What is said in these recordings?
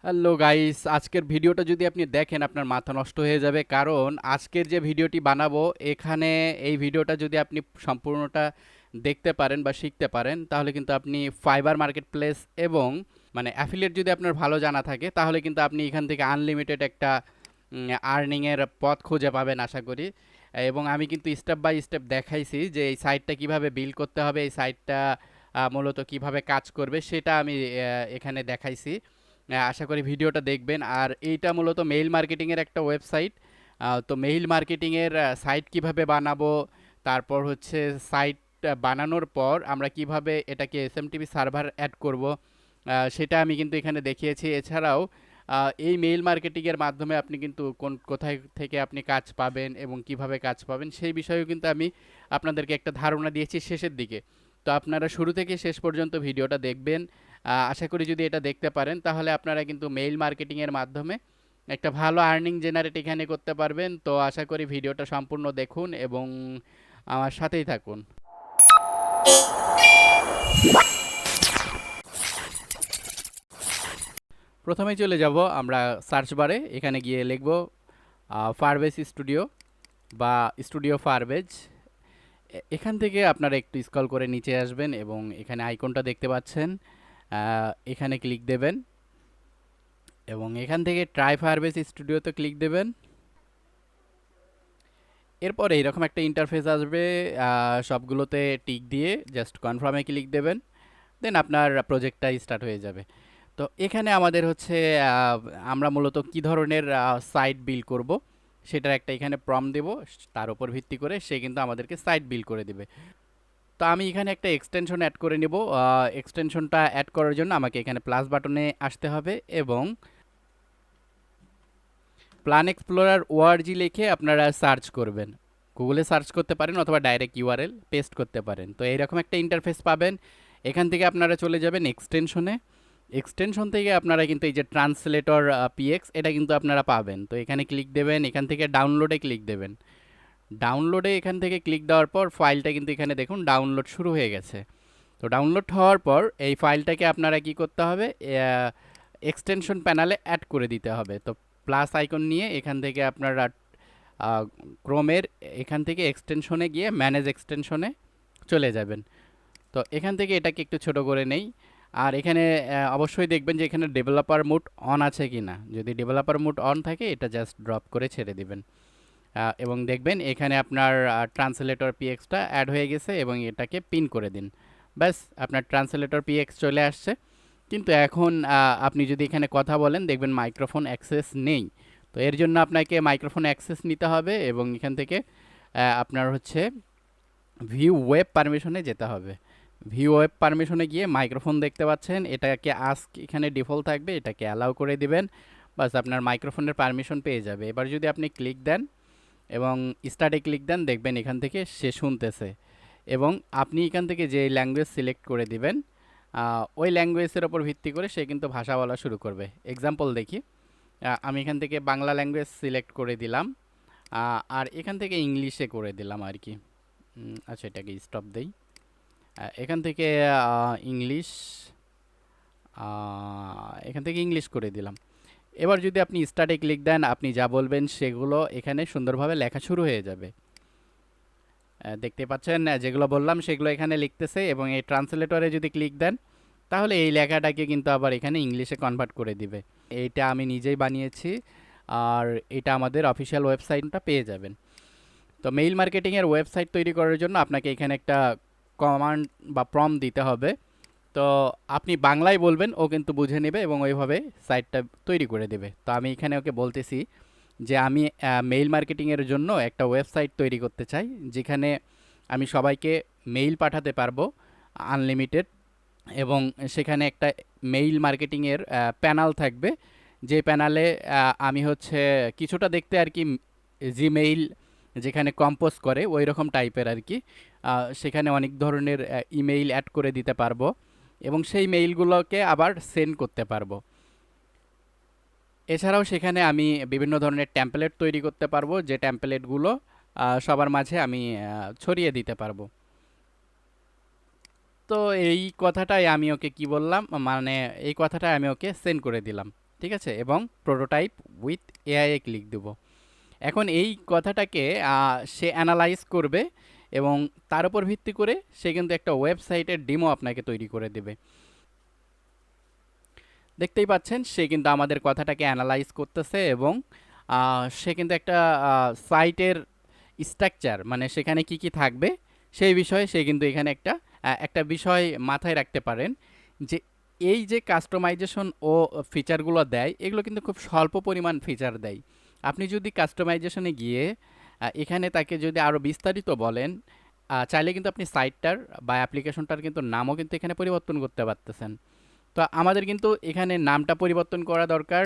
Hello guys, আজকের ভিডিওটা যদি আপনি দেখেন আপনার মাথা নষ্ট হয়ে যাবে। কারণ আজকের যে ভিডিওটি বানাবো এখানে এই ভিডিওটা যদি আপনি সম্পূর্ণটা দেখতে পারেন বা শিখতে পারেন তাহলে কিন্তু আপনি ফাইবার মার্কেট প্লেস এবং মানে অ্যাফিলিয়েট যদি আপনার ভালো জানা থাকে তাহলে কিন্তু আপনি এখান থেকে আনলিমিটেড একটা আর্নিংয়ের পথ খুঁজে পাবেন আশা করি। এবং আমি কিন্তু স্টেপ বাই স্টেপ দেখাইছি যে এই সাইটটা কিভাবে বিল্ড করতে হবে, এই সাইটটা মূলত কিভাবে কাজ করবে সেটা আমি এখানে দেখাইছি। আশা করি ভিডিওটা দেখবেন। আর এইটা মূলত মেইল মার্কেটিংয়ের একটা ওয়েবসাইট। তো মেইল মার্কেটিংয়ের সাইট কিভাবে বানাবো, তারপর হচ্ছে সাইট বানানোর পর আমরা কিভাবে এটাকে এসএমটিপি সার্ভার অ্যাড করব, সেটা আমি কিন্তু এখানে দেখিয়েছি। এছাড়াও এই মেইল মার্কেটিংয়ের মাধ্যমে আপনি কিন্তু কোথায় থেকে আপনি কাজ পাবেন এবং কিভাবে কাজ পাবেন সেই বিষয়েও কিন্তু আমি আপনাদেরকে একটা ধারণা দিয়েছি শেষের দিকে। তো আপনারা শুরু থেকে শেষ পর্যন্ত ভিডিওটা দেখবেন। আশা করি যদি এটা দেখতে পারেন তাহলে আপনারা কিন্তু মেইল মার্কেটিংয়ের মাধ্যমে একটা ভালো আর্নিং জেনারেট এখানে করতে পারবেন। তো আশা করি ভিডিওটা সম্পূর্ণ দেখুন এবং আমার সাথেই থাকুন। প্রথমেই চলে যাব আমরা সার্চ বারে, এখানে গিয়ে লিখব ফারবেজ স্টুডিও বা স্টুডিও ফারবেজ। এখান থেকে আপনারা একটু স্ক্রল করে নিচে আসবেন এবং এখানে আইকনটা দেখতে পাচ্ছেন, এখানে ক্লিক দেবেন এবং এখান থেকে ট্রাই ফায়ারবেস স্টুডিওতে ক্লিক দেবেন। এরপরে এরকম একটা ইন্টারফেস আসবে, সবগুলোতে টিক দিয়ে জাস্ট কনফার্মে ক্লিক দেবেন, দেন আপনার প্রজেক্টটা স্টার্ট হয়ে যাবে। তো এখানে আমাদের হচ্ছে আমরা মূলত কি ধরনের সাইট বিল্ড করব সেটার একটা এখানে প্রম দেব, তার উপর ভিত্তি করে সে কিন্তু আমাদেরকে সাইট বিল্ড করে দেবে। তো আমি এখানে একটা এক্সটেনশন অ্যাড করে নেব। এক্সটেনশনটা অ্যাড করার জন্য আমাকে এখানে প্লাস বাটনে আসতে হবে এবং প্ল্যান এক্সপ্লোরার ওআরজি লিখে আপনারা সার্চ করবেন। গুগলে সার্চ করতে পারেন অথবা ডাইরেক্ট ইউআরএল পেস্ট করতে পারেন। তো এইরকম একটা ইন্টারফেস পাবেন। এখান থেকে আপনারা চলে যাবেন এক্সটেনশনে। এক্সটেনশন থেকে আপনারা কিন্তু এই যে ট্রান্সলেটর পিএক্স এটা কিন্তু আপনারা পাবেন। তো এখানে ক্লিক দেবেন, এখান থেকে ডাউনলোডে ক্লিক দেবেন। ডাউনলোডে এখান থেকে ক্লিক দেওয়ার পর ফাইলটা কিন্তু এখানে দেখুন ডাউনলোড শুরু হয়ে গেছে। তো ডাউনলোড হওয়ার পর এই ফাইলটাকে আপনারা কি করতে হবে, এক্সটেনশন প্যানেলে অ্যাড করে দিতে হবে। তো প্লাস আইকন নিয়ে এখান থেকে আপনারা ক্রোমের এখান থেকে এক্সটেনশনে গিয়ে ম্যানেজ এক্সটেনশনে চলে যাবেন। তো এখান থেকে এটাকে একটু ছোট করে নেই। আর এখানে অবশ্যই দেখবেন যে এখানে ডেভেলপার মোড অন আছে কি না। যদি ডেভেলপার মোড অন থাকে এটা জাস্ট ড্রপ করে ছেড়ে দিবেন। এবং দেখবেন এখানে আপনার ট্রান্সলেটর পিএক্সটা অ্যাড হয়ে গেছে এবং এটাকে পিন করে দিন। ব্যাস, আপনার ট্রান্সলেটর পিএক্স চলে আসছে। কিন্তু এখন আপনি যদি এখানে কথা বলেন দেখবেন মাইক্রোফোন অ্যাক্সেস নেই। তো এর জন্য আপনাকে মাইক্রোফোন অ্যাক্সেস নিতে হবে এবং এখান থেকে আপনার হচ্ছে ভিউ ওয়েব পারমিশনে যেতে হবে। ভিউ ওয়েব পারমিশনে গিয়ে মাইক্রোফোন দেখতে পাচ্ছেন, এটাকে আস্ক এখানে ডিফল্ট থাকবে, এটাকে অ্যালাউ করে দিবেন। বাস আপনার মাইক্রোফোনের পারমিশন পেয়ে যাবে। এবার যদি আপনি ক্লিক দেন এবং স্টার্টে ক্লিক দেন দেখবেন এখান থেকে সে শুনতেছে এবং আপনি এখান থেকে যে ল্যাঙ্গুয়েজ সিলেক্ট করে দিবেন ওই ল্যাঙ্গুয়েজের ওপর ভিত্তি করে সে কিন্তু ভাষা বলা শুরু করবে। এক্সাম্পল দেখি, আমি এখান থেকে বাংলা ল্যাঙ্গুয়েজ সিলেক্ট করে দিলাম আর এখান থেকে ইংলিশে করে দিলাম আর কি। আচ্ছা, এটাকে স্টপ দেই। এখান থেকে ইংলিশ, এখান থেকে ইংলিশ করে দিলাম। এবার যদি আপনি স্টার্টে ক্লিক দেন আপনি যা বলবেন সেগুলো এখানে সুন্দরভাবে লেখা শুরু হয়ে যাবে। দেখতে পাচ্ছেন যেগুলো বললাম সেগুলো এখানে লিখতেছে এবং এই ট্রান্সলেটরে যদি ক্লিক দেন তাহলে এই লেখাটাকে কিন্তু আবার এখানে ইংলিশে কনভার্ট করে দিবে। এইটা আমি নিজেই বানিয়েছি আর এটা আমাদের অফিসিয়াল ওয়েবসাইটটা পেয়ে যাবেন। তো মেইল মার্কেটিংয়ের ওয়েবসাইট তৈরি করার জন্য আপনাকে এখানে একটা কমান্ড বা প্রম্পট দিতে হবে। তো আপনি বাংলায় বলবেন, ও কিন্তু বুঝে নেবে এবং ওইভাবে সাইটটা তৈরি করে দেবে। তো আমি এখানে ওকে বলতেছি যে আমি মেইল মার্কেটিংয়ের জন্য একটা ওয়েবসাইট তৈরি করতে চাই যেখানে আমি সবাইকে মেইল পাঠাতে পারবো আনলিমিটেড এবং সেখানে একটা মেইল মার্কেটিংয়ের প্যানেল থাকবে, যে প্যানেলে আমি হচ্ছে কিছুটা দেখতে আর কি জিমেইল যেখানে কম্পোজ করে ওই রকম টাইপের আর কি। সেখানে অনেক ধরনের ইমেইল অ্যাড করে দিতে পারবো এবং সেই মেইলগুলোকে আবার সেন্ড করতে পারবো। এছাড়াও সেখানে আমি বিভিন্ন ধরনের ট্যাম্পলেট তৈরি করতে পারবো, যে ট্যাম্পলেটগুলো সবার মাঝে আমি ছড়িয়ে দিতে পারবো। তো এই কথাটাই আমি ওকে কি বললাম, মানে এই কথাটাই আমি ওকে সেন্ড করে দিলাম। ঠিক আছে, এবং প্রোটোটাইপ উইথ এআই এ ক্লিক দেব। এখন এই কথাটাকে সে অ্যানালাইজ করবে এবং তার উপর ভিত্তি করে সে কিন্তু একটা ওয়েবসাইটের ডেমো আপনাকে তৈরি করে দেবে। দেখতেই পাচ্ছেন সে কিন্তু আমাদের কথাটাকে অ্যানালাইজ করতেছে এবং সে কিন্তু একটা সাইটের স্ট্রাকচার, মানে সেখানে কি কি থাকবে সেই বিষয়ে সে কিন্তু এখানে একটা বিষয় মাথায় রাখতে পারেন যে এই যে কাস্টমাইজেশন ও ফিচারগুলো দেয় এগুলো কিন্তু খুব স্বল্প পরিমাণ ফিচার দেয়। আপনি যদি কাস্টমাইজেশনে গিয়ে এখানে তাকে যদি আরও বিস্তারিত বলেন, চাইলে কিন্তু আপনি সাইটটার বা অ্যাপ্লিকেশনটার কিন্তু নামও কিন্তু এখানে পরিবর্তন করতে পারতেছেন। তো আমাদের কিন্তু এখানে নামটা পরিবর্তন করা দরকার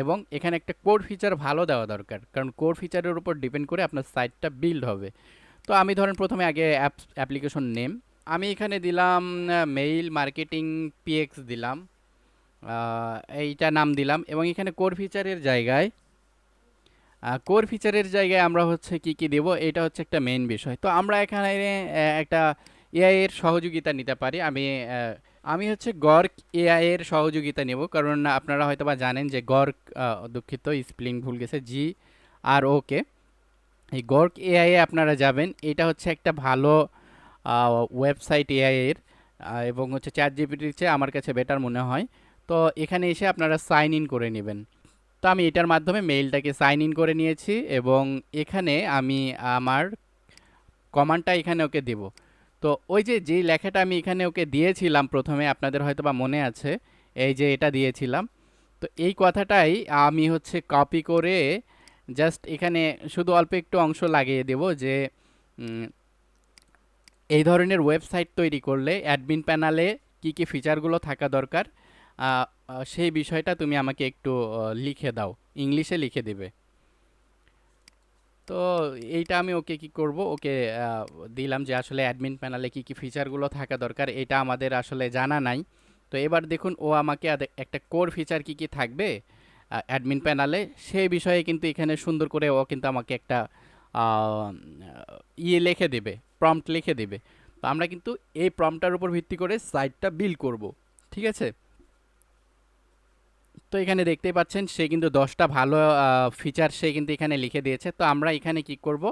এবং এখানে একটা কোর ফিচার ভালো দেওয়া দরকার, কারণ কোর ফিচারের উপর ডিপেন্ড করে আপনার সাইটটা বিল্ড হবে। তো আমি ধরেন প্রথমে আগে অ্যাপ্লিকেশন নেম আমি এখানে দিলাম, মেইল মার্কেটিং পিএক্স দিলাম, এইটা নাম দিলাম এবং এখানে কোর ফিচারের জায়গায় আমরা হচ্ছে কি কি দেব, এটা হচ্ছে একটা মেইন বিষয়। তো আমরা এখানে একটা এআই এর সহযোগিতা নিতে পারি। আমি হচ্ছে গর্ক এআই এর সহযোগিতা নেব, কারণ আপনারা হয়তো বা জানেন যে গর্ক, দুঃখিত স্পেলিং ভুল গেছে, GROK, এই গর্ক এআই এ আপনারা যাবেন। এটা হচ্ছে একটা ভালো ওয়েবসাইট এআই এর, এবং হচ্ছে চ্যাট জিপিটির চেয়ে আমার কাছে বেটার মনে হয়। তো এখানে এসে আপনারা সাইন ইন করে নেবেন। তো আমি এটার মাধ্যমে মেইলটাকে সাইন ইন করে নিয়েছি এবং এখানে আমি আমার কমান্ডটা এখানে ওকে দেব। তো ওই যে যেই লেখাটা আমি এখানে ওকে দিয়েছিলাম প্রথমে, আপনাদের হয়তো বা মনে আছে, এই যে এটা দিয়েছিলাম, তো এই কথাটাই আমি হচ্ছে কপি করে জাস্ট এখানে শুধু অল্প একটু অংশ লাগিয়ে দেব যে এই ধরনের ওয়েবসাইট তৈরি করলে অ্যাডমিন প্যানেলে কি কি ফিচারগুলো থাকা দরকার, সেই বিষয়টা তুমি আমাকে একটু লিখে দাও, ইংলিশে লিখে দেবে। তো এইটা আমি ওকে কি করব, ওকে দিলাম যে আসলে অ্যাডমিন প্যানেলে কি কি ফিচারগুলো থাকা দরকার এটা আমাদের আসলে জানা নাই। তো এবার দেখুন ও আমাকে একটা কোর ফিচার কি কি থাকবে অ্যাডমিন প্যানেলে সেই বিষয়ে কিন্তু এখানে সুন্দর করে ও কিন্তু আমাকে একটা আহ, ইয়ে লিখে দেবে, প্রম্পট লিখে দেবে। তো আমরা কিন্তু এই প্রম্পটার উপর ভিত্তি করে সাইটটা বিল্ড করব। ঠিক আছে, তো এখানে দেখতেই পাচ্ছেন সে কিন্তু 10টা ভালো ফিচার সে কিন্তু এখানে লিখে দিয়েছে। তো আমরা এখানে কি করব,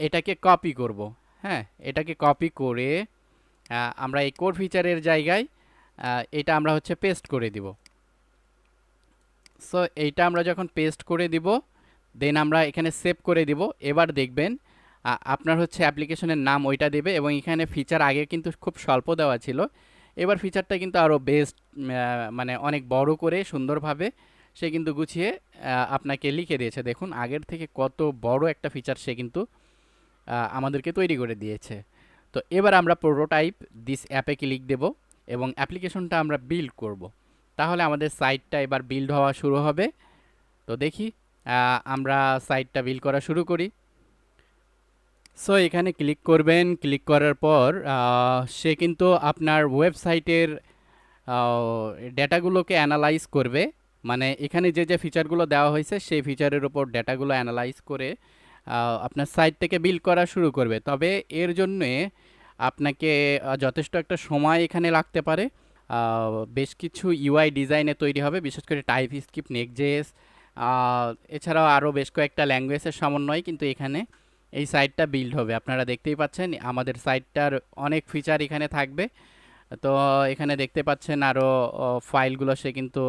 এটাকে কপি করব। হ্যাঁ, এটাকে কপি করে আমরা এই কোর ফিচারের জায়গায় এটা আমরা হচ্ছে পেস্ট করে দিব। সো এইটা আমরা যখন পেস্ট করে দিব দেন আমরা এখানে সেভ করে দিব। এবার দেখবেন আপনার হচ্ছে অ্যাপ্লিকেশনের নাম ওইটা দেবে এবং এখানে ফিচার আগে কিন্তু খুব স্বল্প দেওয়া ছিল, এবার ফিচারটা কিন্তু আরও বেস্ট, মানে অনেক বড় করে সুন্দরভাবে সে কিন্তু গুছিয়ে আপনাকে লিখে দিয়েছে। দেখুন আগের থেকে কত বড় একটা ফিচার সে কিন্তু আমাদেরকে তৈরি করে দিয়েছে। তো এবার আমরা প্রোটোটাইপ দিস অ্যাপে ক্লিক দেব এবং অ্যাপ্লিকেশনটা আমরা বিল্ড করব। তাহলে আমাদের সাইটটা এবার বিল্ড হওয়া শুরু হবে। তো দেখি আমরা সাইটটা বিল্ড করা শুরু করি। সো এখানে ক্লিক করবেন, ক্লিক করার পর সে কিন্তু আপনার ওয়েবসাইটের ডেটাগুলোকে অ্যানালাইজ করবে, মানে এখানে যে যে ফিচারগুলো দেওয়া হয়েছে সেই ফিচারের উপর ডেটাগুলো অ্যানালাইজ করে আপনার সাইটটাকে বিল্ড করা শুরু করবে। তবে এর জন্যে আপনাকে যথেষ্ট একটা সময় এখানে লাগতে পারে। বেশ কিছু ইউআই ডিজাইনে তৈরি হবে, বিশেষ করে টাইপ স্ক্রিপ্ট, নেক্সট.জেএস, এছাড়াও আরও বেশ কয়েকটা ল্যাঙ্গুয়েজের সমন্বয় কিন্তু এখানে এই সাইটটা বিল্ড হবে। আপনারা দেখতেই পাচ্ছেন আমাদের সাইটটার অনেক ফিচার এখানে থাকবে। তো এখানে দেখতে পাচ্ছেন আরও ফাইলগুলো সে কিন্তু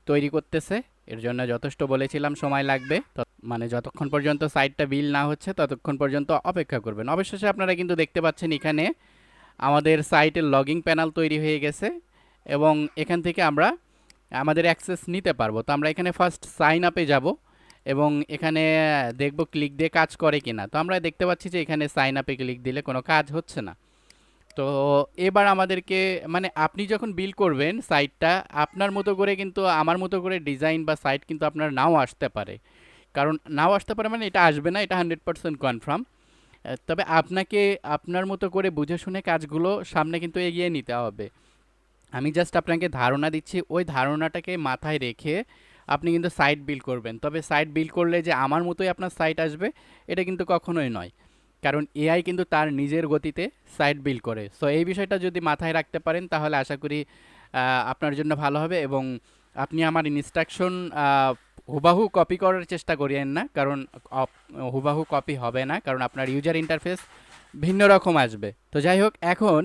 তৈরি করতেছে, এর জন্য যথেষ্ট বলেছিলাম সময় লাগবে। তো মানে যতক্ষণ পর্যন্ত সাইটটা বিল না হচ্ছে ততক্ষণ পর্যন্ত অপেক্ষা করবেন। অবশেষে আপনারা কিন্তু দেখতে পাচ্ছেন এখানে আমাদের সাইটের লগিং প্যানেল তৈরি হয়ে গেছে এবং এখান থেকে আমরা আমাদের অ্যাক্সেস নিতে পারবো। তো আমরা এখানে ফার্স্ট সাইন আপে যাব এবং এখানে দেখব ক্লিক দিয়ে কাজ করে কিনা। তো আমরা দেখতে পাচ্ছি যে এখানে সাইন আপে ক্লিক দিলে কোনো কাজ হচ্ছে না। তো এবার আমাদেরকে, মানে আপনি যখন বিল করবেন সাইটটা আপনার মতো করে, কিন্তু আমার মতো করে ডিজাইন বা সাইট কিন্তু আপনার নাও আসতে পারে। কারণ নাও আসতে পারে মানে এটা আসবে না, এটা 100% কনফার্ম। তবে আপনাকে আপনার মতো করে বুঝে শুনে কাজগুলো সামনে কিন্তু এগিয়ে নিতে হবে। আমি জাস্ট আপনাকে ধারণা দিচ্ছি, ওই ধারণাটাকে মাথায় রেখে আপনি কিন্তু সাইট বিল্ড করবেন। তবে সাইট বিল্ড করলে যে আমার মতোই আপনার সাইট আসবে এটা কিন্তু কখনোই নয়, কারণ এআই কিন্তু তার নিজের গতিতে সাইট বিল্ড করে। সো এই বিষয়টা যদি মাথায় রাখতে পারেন তাহলে আশা করি আপনার জন্য ভালো হবে এবং আপনি আমার ইনস্ট্রাকশন হুবাহু কপি করার চেষ্টা করিয়েন না, কারণ হুবাহু কপি হবে না, কারণ আপনার ইউজার ইন্টারফেস ভিন্ন রকম আসবে। তো যাই হোক, এখন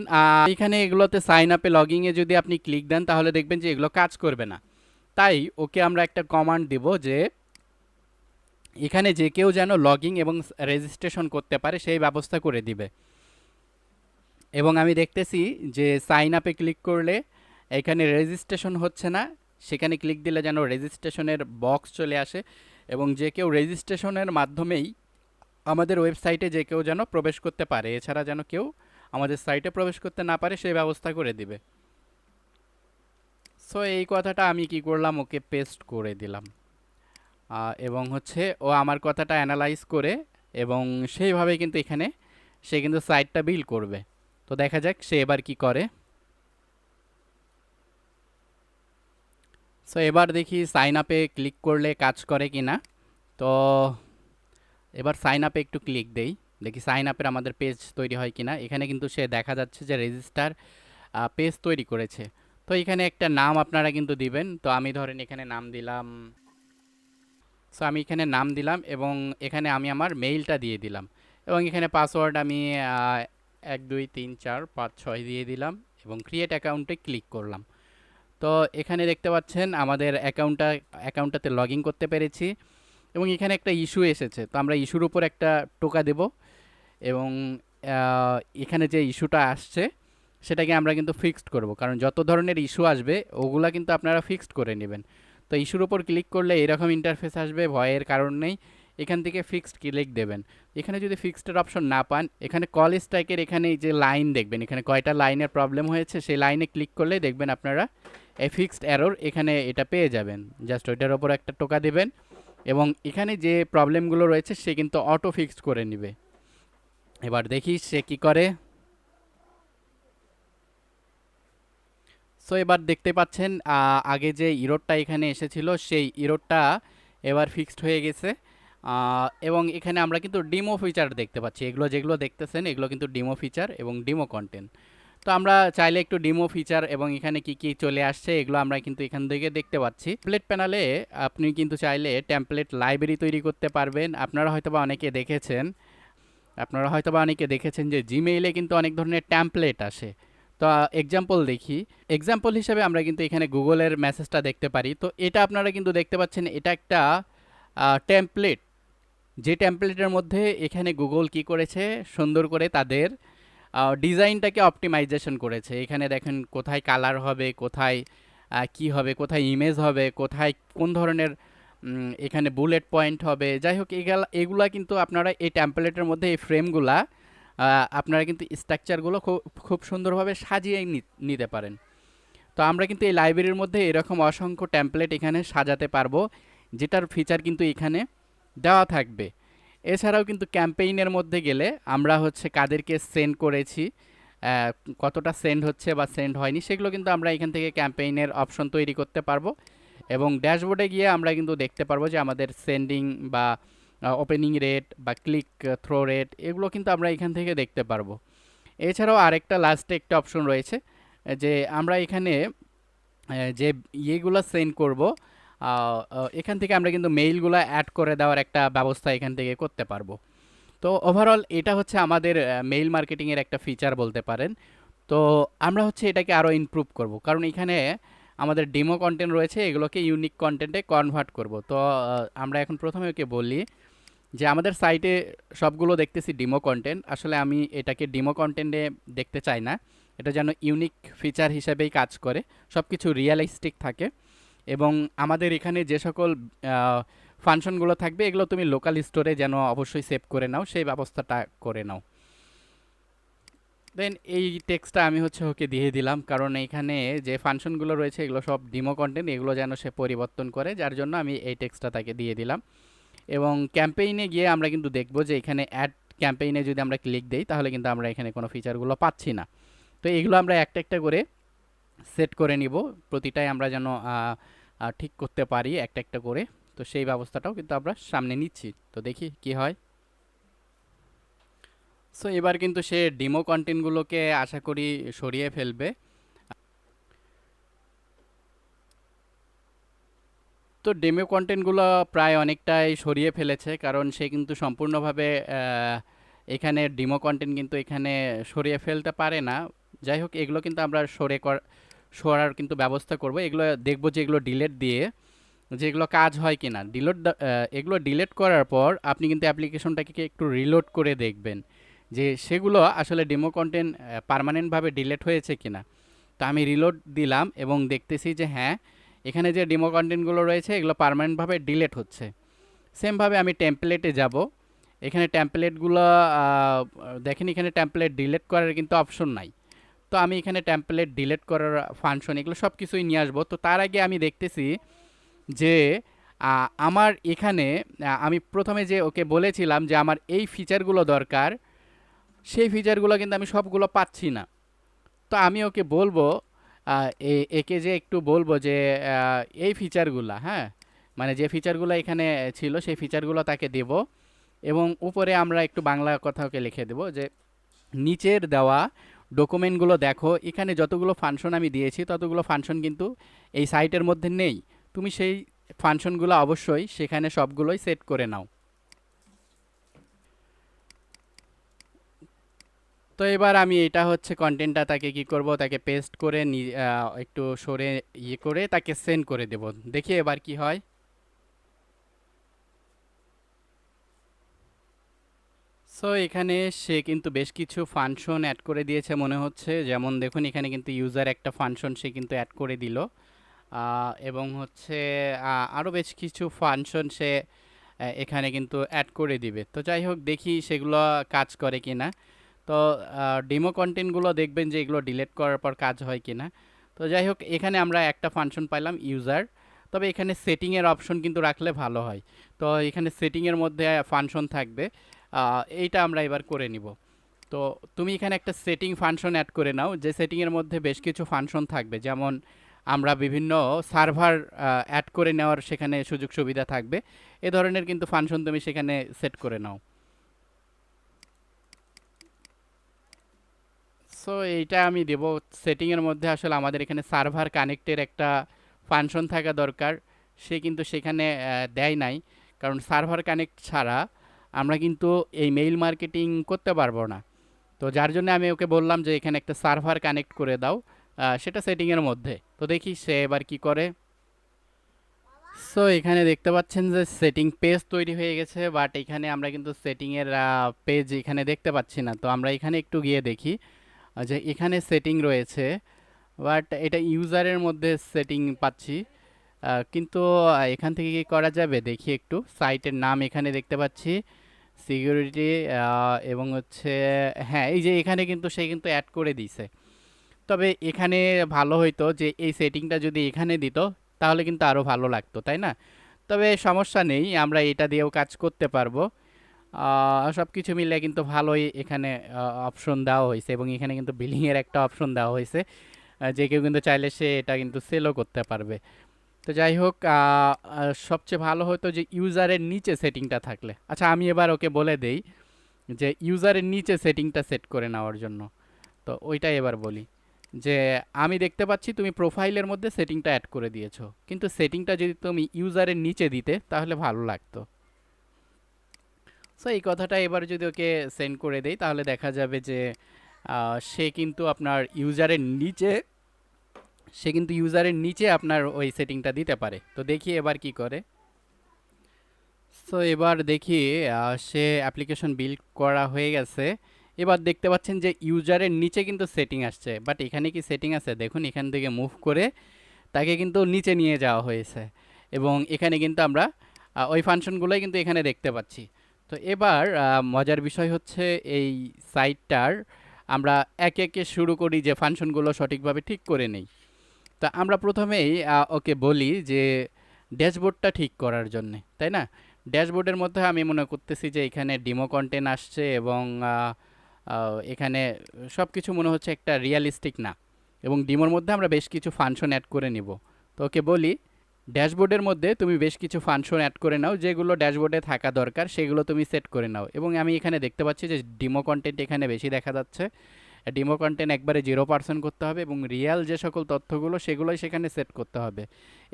এখানে এগুলোতে সাইন আপে লগইনে যদি আপনি ক্লিক দেন তাহলে দেখবেন যে এগুলো কাজ করবে না। তাই ওকে আমরা একটা কমান্ড দিব যে এখানে যে কেউ যেন লগইন এবং রেজিস্ট্রেশন করতে পারে সেই ব্যবস্থা করে দিবে। এবং আমি দেখতেছি যে সাইন আপে ক্লিক করলে এখানে রেজিস্ট্রেশন হচ্ছে না, সেখানে ক্লিক দিলে যেন রেজিস্ট্রেশনের বক্স চলে আসে এবং যে কেউ রেজিস্ট্রেশনের মাধ্যমেই আমাদের ওয়েবসাইটে যে কেউ যেন প্রবেশ করতে পারে, এছাড়া যেন কেউ আমাদের সাইটে প্রবেশ করতে না পারে সেই ব্যবস্থা করে দিবে। সো এই কথাটা আমি কি করলাম, ওকে পেস্ট করে দিলাম এবং হচ্ছে ও আমার কথাটা অ্যানালাইজ করে এবং সেইভাবে কিন্তু এখানে সে কিন্তু সাইটটা বিল্ড করবে। তো দেখা যাক সে এবার কি করে। সো এবার দেখি সাইন আপে ক্লিক করলে কাজ করে কি না। তো এবার সাইন আপে একটু ক্লিক দেই, দেখি সাইন আপের আমাদের পেজ তৈরি হয় কিনা। এখানে কিন্তু সে দেখা যাচ্ছে যে রেজিস্টার পেজ তৈরি করেছে। তো এখানে একটা নাম আপনারা কিন্তু দিবেন। তো আমি ধরেন এখানে নাম দিলাম। সো আমি এখানে নাম দিলাম এবং এখানে আমি আমার মেইলটা দিয়ে দিলাম এবং এখানে পাসওয়ার্ড আমি 1 2 3 4 5 6 দিয়ে দিলাম এবং ক্রিয়েট অ্যাকাউন্টে ক্লিক করলাম। তো এখানে দেখতে পাচ্ছেন আমাদের অ্যাকাউন্টটাতে লগ ইন করতে পেরেছি এবং এখানে একটা ইস্যু এসেছে। তো আমরা ইস্যুর উপর একটা টোকা দেব এবং এখানে যে ইস্যুটা আসছে সেটাকে আমরা কিন্তু ফিক্সড করব, কারণ যত ধরনের ইস্যু আসবে ওগুলা কিন্তু আপনারা ফিক্সড করে নেবেন। তো ইস্যুর উপর ক্লিক করলে এরকম ইন্টারফেস আসবে, ভয়ের কারণ নেই। এখান থেকে ফিক্সড ক্লিক দেবেন। এখানে যদি ফিক্সডের অপশন না পান, এখানে কল স্ট্রাইকের এখানে এই যে লাইন দেখবেন, এখানে কয়টা লাইনের প্রবলেম হয়েছে সেই লাইনে ক্লিক করলে দেখবেন আপনারা এই ফিক্সড এরর এখানে এটা পেয়ে যাবেন। জাস্ট ওইটার ওপর একটা টোকা দেবেন এবং এখানে যে প্রবলেমগুলো রয়েছে সে কিন্তু অটো ফিক্সড করে নেবে। এবার দেখি সে কি করে। সো এবার দেখতে পাচ্ছেন আগে যে ইরোডটা এখানে এসেছিল সেই ইরোডটা এবার ফিক্সড হয়ে গেছে এবং এখানে আমরা কিন্তু ডিমো ফিচার দেখতে পাচ্ছি। এগুলো যেগুলো দেখতেছেন এগুলো কিন্তু ডিমো ফিচার এবং ডিমো কন্টেন্ট। তো আমরা চাইলে একটু ডিমো ফিচার এবং এখানে কি কি চলে আসছে এগুলো আমরা কিন্তু এখান থেকে দেখতে পাচ্ছি। টেমপ্লেট প্যানেলে আপনি কিন্তু চাইলে টেমপ্লেট লাইব্রেরি তৈরি করতে পারবেন। আপনারা হয়তোবা অনেকে দেখেছেন যে জিমেইলে কিন্তু অনেক ধরনের টেমপ্লেট আসে। তো এক্সাম্পল দেখি, এক্সাম্পল হিসেবে আমরা কিন্তু এখানে গুগলের মেসেজটা দেখতে পারি। তো এটা আপনারা কিন্তু দেখতে পাচ্ছেন, এটা একটা টেমপ্লেট, যে টেমপ্লেটের মধ্যে এখানে গুগল কি করেছে, সুন্দর করে তাদের ডিজাইনটাকে অপটিমাইজেশন করেছে। এখানে দেখেন কোথায় কালার হবে, কোথায় কি হবে, কোথায় ইমেজ হবে, কোথায় কোন ধরনের এখানে বুলেট পয়েন্ট হবে। যাই হোক এগুলা কিন্তু আপনারা এই টেমপ্লেটের মধ্যে এই ফ্রেমগুলা আপনারা কিন্তু স্ট্রাকচারগুলো খুব খুব সুন্দরভাবে সাজিয়ে নিতে পারেন। তো আমরা কিন্তু এই লাইব্রেরির মধ্যে এরকম অসংখ্য টেমপ্লেট এখানে সাজাতে পারবো, যেটার ফিচার কিন্তু এখানে দেওয়া থাকবে। এছাড়াও কিন্তু ক্যাম্পেইনের মধ্যে গেলে আমরা হচ্ছে কাদেরকে সেন্ড করেছি, কতটা সেন্ড হচ্ছে বা সেন্ড হয়নি, সেগুলো কিন্তু আমরা এখান থেকে ক্যাম্পেইনের অপশন তৈরি করতে পারবো এবং ড্যাশবোর্ডে গিয়ে আমরা কিন্তু দেখতে পারবো যে আমাদের সেন্ডিং বা ওপেনিং রেট বা ক্লিক থ্রো রেট এগুলো কিন্তু আমরা এখান থেকে দেখতে পারবো। এছাড়াও আরেকটা লাস্টে একটা অপশন রয়েছে যে আমরা এখানে যে ইয়েগুলো সেন্ড করব, এখান থেকে আমরা কিন্তু মেইলগুলো অ্যাড করে দেওয়ার একটা ব্যবস্থা এখান থেকে করতে পারবো। তো ওভারঅল এটা হচ্ছে আমাদের মেইল মার্কেটিংয়ের একটা ফিচার বলতে পারেন। তো আমরা হচ্ছে এটাকে আরও ইমপ্রুভ করব, কারণ এখানে আমাদের ডেমো কন্টেন্ট রয়েছে, এগুলোকে ইউনিক কন্টেন্টে কনভার্ট করব। তো আমরা এখন প্রথমে ওকে বলি যে আমাদের সাইটে সবগুলো দেখতেছি ডিমো কন্টেন্ট, আসলে আমি এটাকে ডিমো কন্টেন্টে দেখতে চাই না, এটা যেন ইউনিক ফিচার হিসেবেই কাজ করে, সব কিছু রিয়েলিস্টিক থাকে এবং আমাদের এখানে যে সকল ফাংশনগুলো থাকবে এগুলো তুমি লোকাল স্টোরে যেন অবশ্যই সেভ করে নাও, সেই ব্যবস্থাটা করে নাও। দেন এই টেক্সটটা আমি হচ্ছে ওকে দিয়ে দিলাম, কারণ এখানে যে ফাংশনগুলো রয়েছে এগুলো সব ডিমো কন্টেন্ট, এগুলো যেন সে পরিবর্তন করে, যার জন্য আমি এই টেক্সটটা তাকে দিয়ে দিলাম। এবং ক্যাম্পেইনে গিয়ে আমরা কিন্তু দেখব যে এখানে অ্যাড ক্যাম্পেইনে যদি আমরা ক্লিক দিই তাহলে কিন্তু আমরা এখানে কোনো ফিচারগুলো পাচ্ছি না। তো এগুলো আমরা একটা একটা করে সেট করে নিব, প্রতিটাই আমরা যেন ঠিক করতে পারি একটা একটা করে। তো সেই ব্যবস্থাটাও কিন্তু আমরা সামনে নিচ্ছি, তো দেখি কি হয়। সো এবার কিন্তু সে ডিমো কন্টেন্টগুলোকে আশা করি সরিয়ে ফেলবে। তো ডেমো কন্টেন্টগুলো প্রায় অনেকটাই সরিয়ে ফেলেছে, কারণ সে কিন্তু সম্পূর্ণভাবে এখানে ডেমো কন্টেন্ট কিন্তু এখানে সরিয়ে ফেলতে পারে না। যাই হোক, এগুলো কিন্তু আমরা সরার কিন্তু ব্যবস্থা করব। এগুলো দেখব যে এগুলো ডিলেট দিয়ে যে এগুলো কাজ হয় কি না। এগুলো ডিলেট করার পর আপনি কিন্তু অ্যাপ্লিকেশনটাকে একটু রিলোড করে দেখবেন যে সেগুলো আসলে ডেমো কন্টেন্ট পার্মানেন্টভাবে ডিলেট হয়েছে কি না। তো আমি রিলোড দিলাম এবং দেখতেছি যে হ্যাঁ, এখানে যে ডেমো কন্টেন্টগুলো রয়েছে এগুলো পার্মানেন্টভাবে ডিলেট হচ্ছে। সেমভাবে আমি টেমপ্লেটে যাব। এখানে টেমপ্লেটগুলো দেখেন, এখানে টেমপ্লেট ডিলেট করার কিন্তু অপশন নাই। তো আমি এখানে টেমপ্লেট ডিলেট করার ফাংশন এগুলো সব কিছুই নিয়ে আসবো। তো তার আগে আমি দেখতেছি যে আমার এখানে আমি প্রথমে যে ওকে বলেছিলাম যে আমার এই ফিচারগুলো দরকার, সেই ফিচারগুলো কিন্তু আমি সবগুলো পাচ্ছি না। তো আমি ওকে বলবো, একে যে একটু বলবো যে এই ফিচারগুলো, হ্যাঁ, মানে যে ফিচারগুলো এখানে ছিল সেই ফিচারগুলো তাকে দেব। এবং উপরে আমরা একটু বাংলা কথা ওকে লিখে দেব যে নিচের দেওয়া ডকুমেন্টগুলো দেখো, এখানে যতগুলো ফাংশন আমি দিয়েছি ততগুলো ফাংশন কিন্তু এই সাইটের মধ্যে নেই। তুমি সেই ফাংশনগুলো অবশ্যই সেখানে সবগুলোই সেট করে নাও। তো এবার আমি এটা হচ্ছে কন্টেন্টটা তাকে কি করব, তাকে পেস্ট করে একটু সরে করে তাকে সেন্ড করে দেব। দেখি এবার কি হয়। সো এখানে সে কিন্তু বেশ কিছু ফাংশন অ্যাড করে দিয়েছে মনে হচ্ছে। যেমন দেখুন, এখানে কিন্তু ইউজার একটা ফাংশন সে কিন্তু অ্যাড করে দিল, এবং হচ্ছে আরও বেশ কিছু ফাংশন সে এখানে কিন্তু অ্যাড করে দিবে। তো যাই হোক, দেখি সেগুলো কাজ করে কি না। তো ডেমো কন্টেন্টগুলো দেখবেন যে এগুলো ডিলিট করার পর কাজ হয় কি না। তো যাই হোক, এখানে আমরা একটা ফাংশন পাইলাম ইউজার। তবে এখানে সেটিংয়ের অপশন কিন্তু রাখলে ভালো হয়। তো এখানে সেটিংয়ের মধ্যে ফাংশন থাকবে, এইটা আমরা এবার করে নিব। তো তুমি এখানে একটা সেটিং ফাংশন অ্যাড করে নাও, যে সেটিংয়ের মধ্যে বেশ কিছু ফাংশন থাকবে। যেমন আমরা বিভিন্ন সার্ভার অ্যাড করে নেওয়ার সেখানে সুযোগ সুবিধা থাকবে। এ ধরনের কিন্তু ফাংশন তুমি সেখানে সেট করে নাও। সো এইটা আমি দেব। সেটিংয়ের মধ্যে আসলে আমাদের এখানে সার্ভার কানেক্টের একটা ফাংশন থাকা দরকার, সে কিন্তু সেখানে দেয় নাই। কারণ সার্ভার কানেক্ট ছাড়া আমরা কিন্তু এই মেইল মার্কেটিং করতে পারবো না। তো যার জন্য আমি ওকে বললাম যে এখানে একটা সার্ভার কানেক্ট করে দাও, সেটা সেটিংয়ের মধ্যে। তো দেখি সে এবার কি করে। সো এখানে দেখতে পাচ্ছেন যে সেটিং পেজ তৈরি হয়ে গেছে, বাট এখানে আমরা কিন্তু সেটিংয়ের পেজ এখানে দেখতে পাচ্ছি না। তো আমরা এখানে একটু গিয়ে দেখি যে এখানে সেটিং রয়েছে, বাট এটা ইউজারের মধ্যে সেটিং পাচ্ছি। কিন্তু এখান থেকে কি করা যাবে দেখি একটু। সাইটের নাম এখানে দেখতে পাচ্ছি, সিকিউরিটি, এবং হচ্ছে হ্যাঁ, এই যে এখানে কিন্তু সে কিন্তু অ্যাড করে দিয়েছে। তবে এখানে ভালো হইতো যে এই সেটিংটা যদি এখানে দিত, তাহলে কিন্তু আরও ভালো লাগতো, তাই না? তবে সমস্যা নেই, আমরা এটা দিয়েও কাজ করতে পারবো। সব কিছু মিলে কিন্তু ভালোই এখানে অপশন দেওয়া হয়েছে, এবং এখানে কিন্তু বিলিংয়ের একটা অপশন দেওয়া হয়েছে, যে কেউ কিন্তু চাইলে সে এটা কিন্তু সেলও করতে পারবে। তো যাই হোক, সবচেয়ে ভালো হতো যে ইউজারের নিচে সেটিংটা থাকলে। আচ্ছা, আমি এবার ওকে বলে দেই যে ইউজারের নিচে সেটিংটা সেট করে নেওয়ার জন্য। তো ওইটাই এবার বলি যে আমি দেখতে পাচ্ছি তুমি প্রোফাইলের মধ্যে সেটিংটা অ্যাড করে দিয়েছো, কিন্তু সেটিংটা যদি তুমি ইউজারের নিচে দিতে তাহলে ভালো লাগতো। সো এই কথাটা এবার যদি ওকে সেন্ড করে দেই, তাহলে দেখা যাবে যে সে কিন্তু আপনার ইউজারের নিচে আপনার ওই সেটিংটা দিতে পারে। তো দেখি এবার কি করে। সো এবার দেখি সে অ্যাপ্লিকেশন বিল্ড করা হয়ে গেছে। এবার দেখতে পাচ্ছেন যে ইউজারের নিচে কিন্তু সেটিং আসছে, বাট এখানে কি সেটিং আছে দেখুন। এখান থেকে মুভ করে তাকে কিন্তু নিচে নিয়ে যাওয়া হয়েছে, এবং এখানে কিন্তু আমরা ওই ফাংশনগুলোই কিন্তু এখানে দেখতে পাচ্ছি। তো এবার মজার বিষয় হচ্ছে এই সাইটটার আমরা একে একে শুরু করি যে ফাংশনগুলো সঠিকভাবে ঠিক করে নেই। তা আমরা প্রথমেই ওকে বলি যে ড্যাশবোর্ডটা ঠিক করার জন্যে, তাই না? ড্যাশবোর্ডের মধ্যে আমি মনে করতেছি যে এখানে ডিমো কন্টেন্ট আসছে, এবং এখানে সব কিছু মনে হচ্ছে একটা রিয়ালিস্টিক না, এবং ডিমোর মধ্যে আমরা বেশ কিছু ফাংশন অ্যাড করে নিব। তো ওকে বলি ড্যাশবোর্ডের মধ্যে তুমি বেশ কিছু ফাংশন অ্যাড করে নাও, যেগুলো ড্যাশবোর্ডে থাকা দরকার সেগুলো তুমি সেট করে নাও। এবং আমি এখানে দেখতে পাচ্ছি যে ডিমো কন্টেন্ট এখানে বেশি দেখা যাচ্ছে, ডিমো কন্টেন্ট একবারে 0% করতে হবে এবং রিয়েল যে সকল তথ্যগুলো সেগুলোই সেখানে সেট করতে হবে।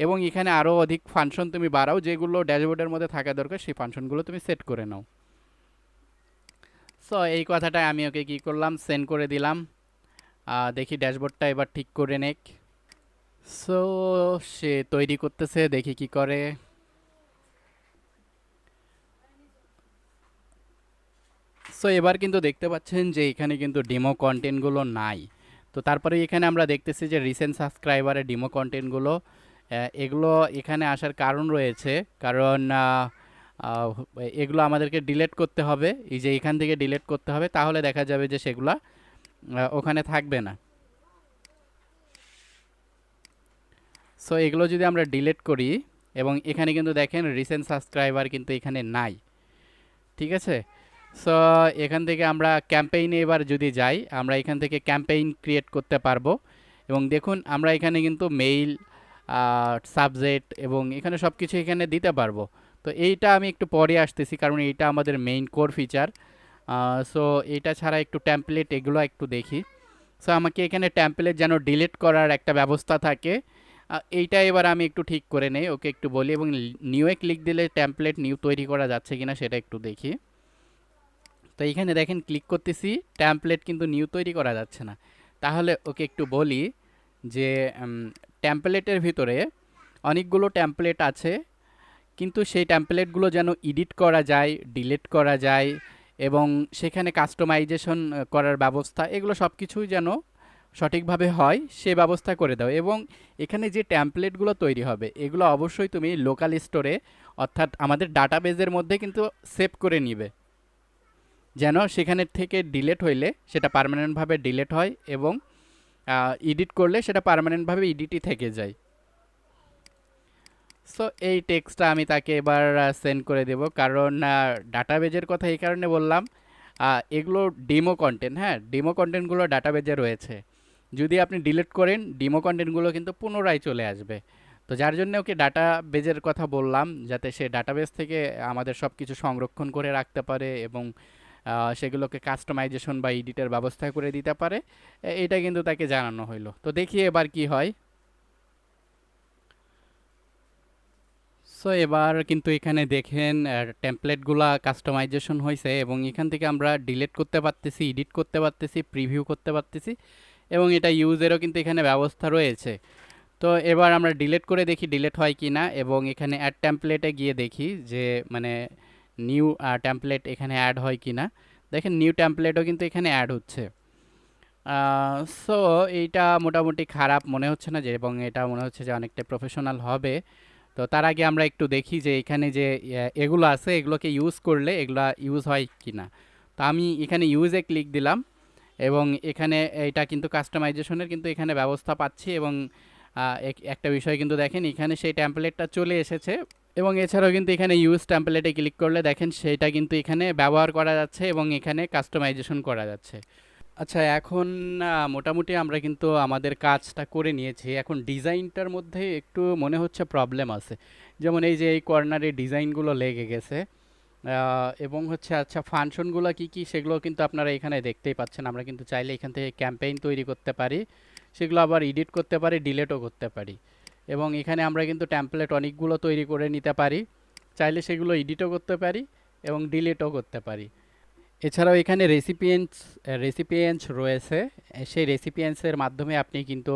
এবং এখানে আরও অধিক ফাংশন তুমি বাড়াও, যেগুলো ড্যাশবোর্ডের মধ্যে থাকা দরকার সেই ফাংশনগুলো তুমি সেট করে নাও। সো এই কথাটা আমি ওকে কী করলাম, সেন্ড করে দিলাম। দেখি ড্যাশবোর্ডটা এবার ঠিক করে নেক। সো সে তৈরি করতেছে, দেখি কি করে। সো এবার কিন্তু দেখতে পাচ্ছেন যে এখানে কিন্তু ডেমো কন্টেন্টগুলো নাই। তো তারপরে এখানে আমরা দেখতেছি যে রিসেন্ট সাবস্ক্রাইবারের ডেমো কন্টেন্টগুলো, এগুলো এখানে আসার কারণ রয়েছে। কারণ আহ, এগুলো আমাদেরকে ডিলিট করতে হবে, এই যে এখান থেকে ডিলিট করতে হবে, তাহলে দেখা যাবে যে সেগুলা ওখানে থাকবে না। সো এগুলো যদি আমরা ডিলিট করি, এবং এখানে কিন্তু দেখেন রিসেন্ট সাবস্ক্রাইবার কিন্তু এখানে নাই, ঠিক আছে। সো এখান থেকে আমরা ক্যাম্পেইনে এবার যদি যাই, আমরা এখান থেকে ক্যাম্পেইন ক্রিয়েট করতে পারবো। এবং দেখুন আমরা এখানে কিন্তু মেইল, সাবজেক্ট এবং এখানে সব কিছু এখানে দিতে পারবো। তো এইটা আমি একটু পরে আসতেছি, কারণ এইটা আমাদের মেইন কোর ফিচার। সো এইটা ছাড়া একটু ট্যাম্পলেট এগুলো একটু দেখি। সো আমাকে এখানে ট্যাম্পলেট যেন ডিলিট করার একটা ব্যবস্থা থাকে, এইটা এবার আমি একটু ঠিক করে নেই, ওকে একটু বলি। এবং নিউয়ে ক্লিক দিলে ট্যাম্পলেট নিউ তৈরি করা যাচ্ছে কিনা সেটা একটু দেখি। তো এইখানে দেখেন ক্লিক করতেছি, ট্যাম্পলেট কিন্তু নিউ তৈরি করা যাচ্ছে না। তাহলে ওকে একটু বলি যে ট্যাম্পলেটের ভিতরে অনেকগুলো ট্যাম্পলেট আছে, কিন্তু সেই ট্যাম্পলেটগুলো যেন এডিট করা যায়, ডিলিট করা যায়, এবং সেখানে কাস্টমাইজেশন করার ব্যবস্থা, এগুলো সব কিছুই যেন সঠিকভাবে হয় সে ব্যবস্থা করে দাও। এবং এখানে যে ট্যাম্পলেটগুলো তৈরি হবে এগুলো অবশ্যই তুমি লোকাল স্টোরে, অর্থাৎ আমাদের ডাটাবেজের মধ্যে কিন্তু সেভ করে নিবে, যেন সেখানে থেকে ডিলেট হইলে সেটা পার্মানেন্টভাবে ডিলেট হয়, এবং এডিট করলে সেটা পার্মানেন্টভাবে এডিটই থেকে যায়। সো এই টেক্সটটা আমি তাকে এবার সেন্ড করে দেব, কারণ ডাটাবেজের কথা এই কারণে বললাম, এগুলো ডেমো কন্টেন্ট, হ্যাঁ ডেমো কন্টেন্টগুলো ডাটাবেজে রয়েছে। যদি আপনি ডিলিট করেন ডেমো কন্টেন্টগুলো কিন্তু পুনরায় চলে আসবে। তো যার জন্য ওকে ডাটাবেজের কথা বললাম, যাতে সে ডাটাবেজ থেকে আমাদের সব কিছু সংরক্ষণ করে রাখতে পারে এবং সেগুলোকে কাস্টমাইজেশন বা এডিটের ব্যবস্থা করে দিতে পারে। এটা কিন্তু তাকে জানানো হইলো। তো দেখি এবার কি হয়। সো এবার কিন্তু এখানে দেখেন টেমপ্লেটগুলা কাস্টমাইজেশন হয়েছে, এবং এখান থেকে আমরা ডিলিট করতে পারতেছি, এডিট করতে পারতেছি, প্রিভিউ করতে পারতেছি, এবং এটা ইউজেরও কিন্তু এখানে ব্যবস্থা রয়েছে। তো এবার আমরা ডিলিট করে দেখি ডিলিট হয় কি না, এবং এখানে অ্যাড টেমপ্লেটে গিয়ে দেখি যে মানে নিউ টেমপ্লেট এখানে অ্যাড হয় কি না। দেখেন নিউ টেমপ্লেটও কিন্তু এখানে অ্যাড হচ্ছে। সো এইটা মোটামুটি খারাপ মনে হচ্ছে না যে, এবং এটা মনে হচ্ছে যে অনেকটা প্রফেশনাল হবে। তো তার আগে আমরা একটু দেখি যে এখানে যে এগুলো আছে এগুলোকে ইউজ করলে এগুলা ইউজ হয় কি না। তো আমি এখানে ইউজে ক্লিক দিলাম, এবং এখানে এটা কিন্তু কাস্টমাইজেশনের কিন্তু এখানে ব্যবস্থা পাচ্ছি। এবং একটা বিষয় কিন্তু দেখেন এখানে সেই টেমপ্লেটটা চলে এসেছে, এবং এছাড়াও কিন্তু এখানে ইউজ টেমপ্লেটে ক্লিক করলে দেখেন সেটা কিন্তু এখানে ব্যবহার করা যাচ্ছে এবং এখানে কাস্টমাইজেশন করা যাচ্ছে। আচ্ছা এখন মোটামুটি আমরা কিন্তু আমাদের কাজটা করে নিয়েছি। এখন ডিজাইনটার মধ্যে একটু মনে হচ্ছে প্রবলেম আছে। যেমন এই যে এই কর্নারে ডিজাইনগুলো লেগে গেছে, এবং হচ্ছে আচ্ছা ফাংশনগুলো কি কি সেগুলো কিন্তু আপনারা এখানে দেখতেই পাচ্ছেন। আমরা কিন্তু চাইলে এখান থেকে ক্যাম্পেইন তৈরি করতে পারি, সেগুলো আবার এডিট করতে পারি, ডিলেটও করতে পারি। এবং এখানে আমরা কিন্তু টেমপ্লেট অনেকগুলো তৈরি করে নিতে পারি, চাইলে সেগুলো এডিটও করতে পারি এবং ডিলিটও করতে পারি। এছাড়াও এখানে রেসিপিয়েন্টস রয়েছে, সেই রেসিপিয়েন্টসের মাধ্যমে আপনি কিন্তু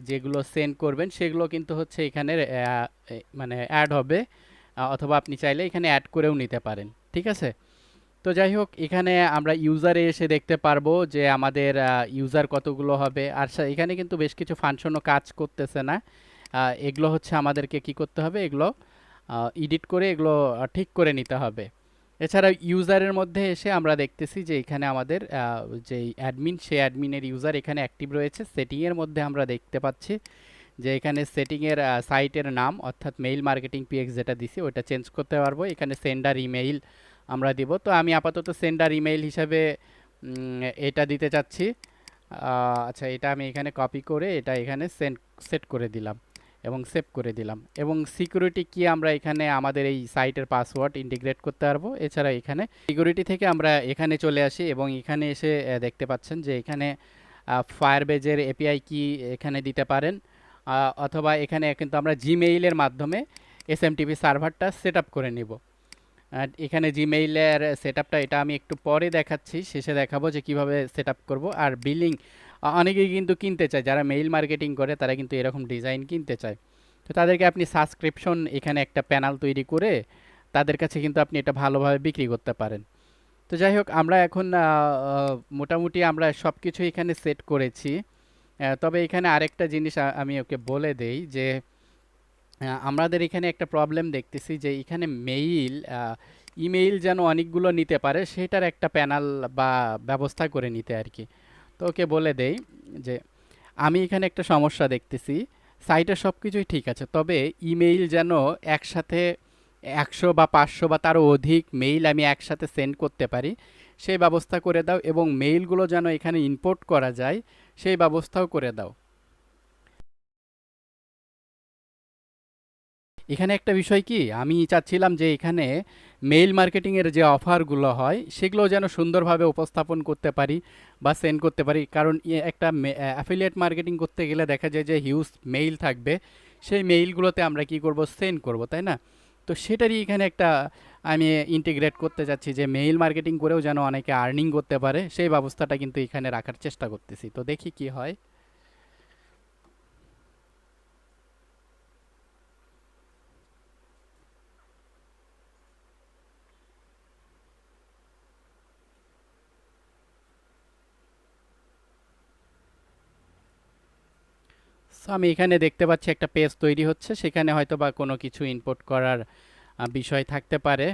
যেগুলো সেন্ড করবেন সেগুলো কিন্তু হচ্ছে এখানে মানে অ্যাড হবে, অথবা আপনি চাইলে এখানে অ্যাড করেও নিতে পারেন, ঠিক আছে। তো যাই হোক এখানে আমরা ইউজারে এসে দেখতে পারবো যে আমাদের ইউজার কতগুলো হবে। আর এখানে কিন্তু বেশ কিছু ফাংশনও কাজ করতেছে না, এগুলো হচ্ছে আমাদেরকে কি করতে হবে, এগুলো এডিট করে এগুলো ঠিক করে নিতে হবে। এছাড়া ইউজারের মধ্যে এসে আমরা দেখতেছি যে এখানে আমাদের যেই অ্যাডমিন, সেই অ্যাডমিনের ইউজার এখানে অ্যাক্টিভ রয়েছে। সেটিংয়ের মধ্যে আমরা দেখতে পাচ্ছি যে এখানে সেটিংয়ের সাইটের নাম অর্থাৎ মেইল মার্কেটিং পিএক্স যেটা দিছি ওটা চেঞ্জ করতে পারবো। এখানে সেন্ডার ইমেইল আমরা দিব। তো আমি আপাতত সেন্ডার ইমেইল হিসাবে এটা দিতে চাচ্ছি। আচ্ছা এটা আমি এখানে কপি করে এটা এখানে সেট করে দিলাম, এবং সেভ করে দিলাম। এবং সিকিউরিটি কি আমরা এখানে আমাদের এই সাইটের পাসওয়ার্ড ইন্টিগ্রেট করতে পারবো। এছাড়া এখানে সিকিউরিটি থেকে আমরা এখানে চলে আসি এবং এখানে এসে দেখতে পাচ্ছেন যে এখানে ফায়ারবেজের এপিআই কি এখানে দিতে পারেন, অথবা এখানে কিন্তু আমরা জিমেইলের মাধ্যমে এসএমটিপি সার্ভারটা সেট আপ করে নিব। আর এখানে জিমেইলের সেট আপটা এটা আমি একটু পরে দেখাচ্ছি, শেষে দেখাবো যে কিভাবে সেট আপ করবো। আর বিলিং অনেকেই কিন্তু কিনতে চায়, যারা মেইল মার্কেটিং করে তারা কিন্তু এরকম ডিজাইন কিনতে চায়। তো তাদেরকে আপনি সাবস্ক্রিপশন এখানে একটা প্যানেল তৈরি করে তাদের কাছে কিন্তু আপনি এটা ভালোভাবে বিক্রি করতে পারেন। তো যাই হোক, আমরা এখন মোটামুটি আমরা সব কিছু এখানে সেট করেছি। তবে এখানে আরেকটা জিনিস আমি ওকে বলে দেই যে আমাদের এখানে একটা প্রবলেম দেখতেছি যে এখানে ইমেইল যেন অনেকগুলো নিতে পারে সেটার একটা প্যানেল বা ব্যবস্থা করে নিতে আর কি। তো ওকে বলে দেই যে আমি এখানে একটা সমস্যা দেখতেছি, সাইটে সব কিছুই ঠিক আছে, তবে ইমেইল যেন একসাথে 100 বা 500 বা তারও অধিক মেইল আমি একসাথে সেন্ড করতে পারি সেই ব্যবস্থা করে দাও, এবং মেইলগুলো যেন এখানে ইম্পোর্ট করা যায় সেই ব্যবস্থাও করে দাও। এখানে একটা বিষয় কি আমি চাচ্ছিলাম যে এখানে মেইল মার্কেটিংয়ের যে অফারগুলো হয় সেগুলো যেন সুন্দরভাবে উপস্থাপন করতে পারি বা সেন্ড করতে পারি, কারণ একটা অ্যাফিলিয়েট মার্কেটিং করতে গেলে দেখা যায় যে হিউজ মেইল থাকবে, সেই মেইলগুলোতে আমরা কি করব, সেন্ড করব, তাই না? তো সেটারই এখানে একটা আমি ইন্টিগ্রেট করতে যাচ্ছি যে মেইল মার্কেটিং করেও যেন অনেকে আর্নিং করতে পারে সেই ব্যবস্থাটা কিন্তু এখানে রাখার চেষ্টা করতেছি। তো দেখি কি হয়। সো আমি এখানে দেখতে পাচ্ছি একটা পেজ তৈরি হচ্ছে, সেখানে হয়তো বা কোনো কিছু ইনপুট করার বিষয় থাকতে পারে।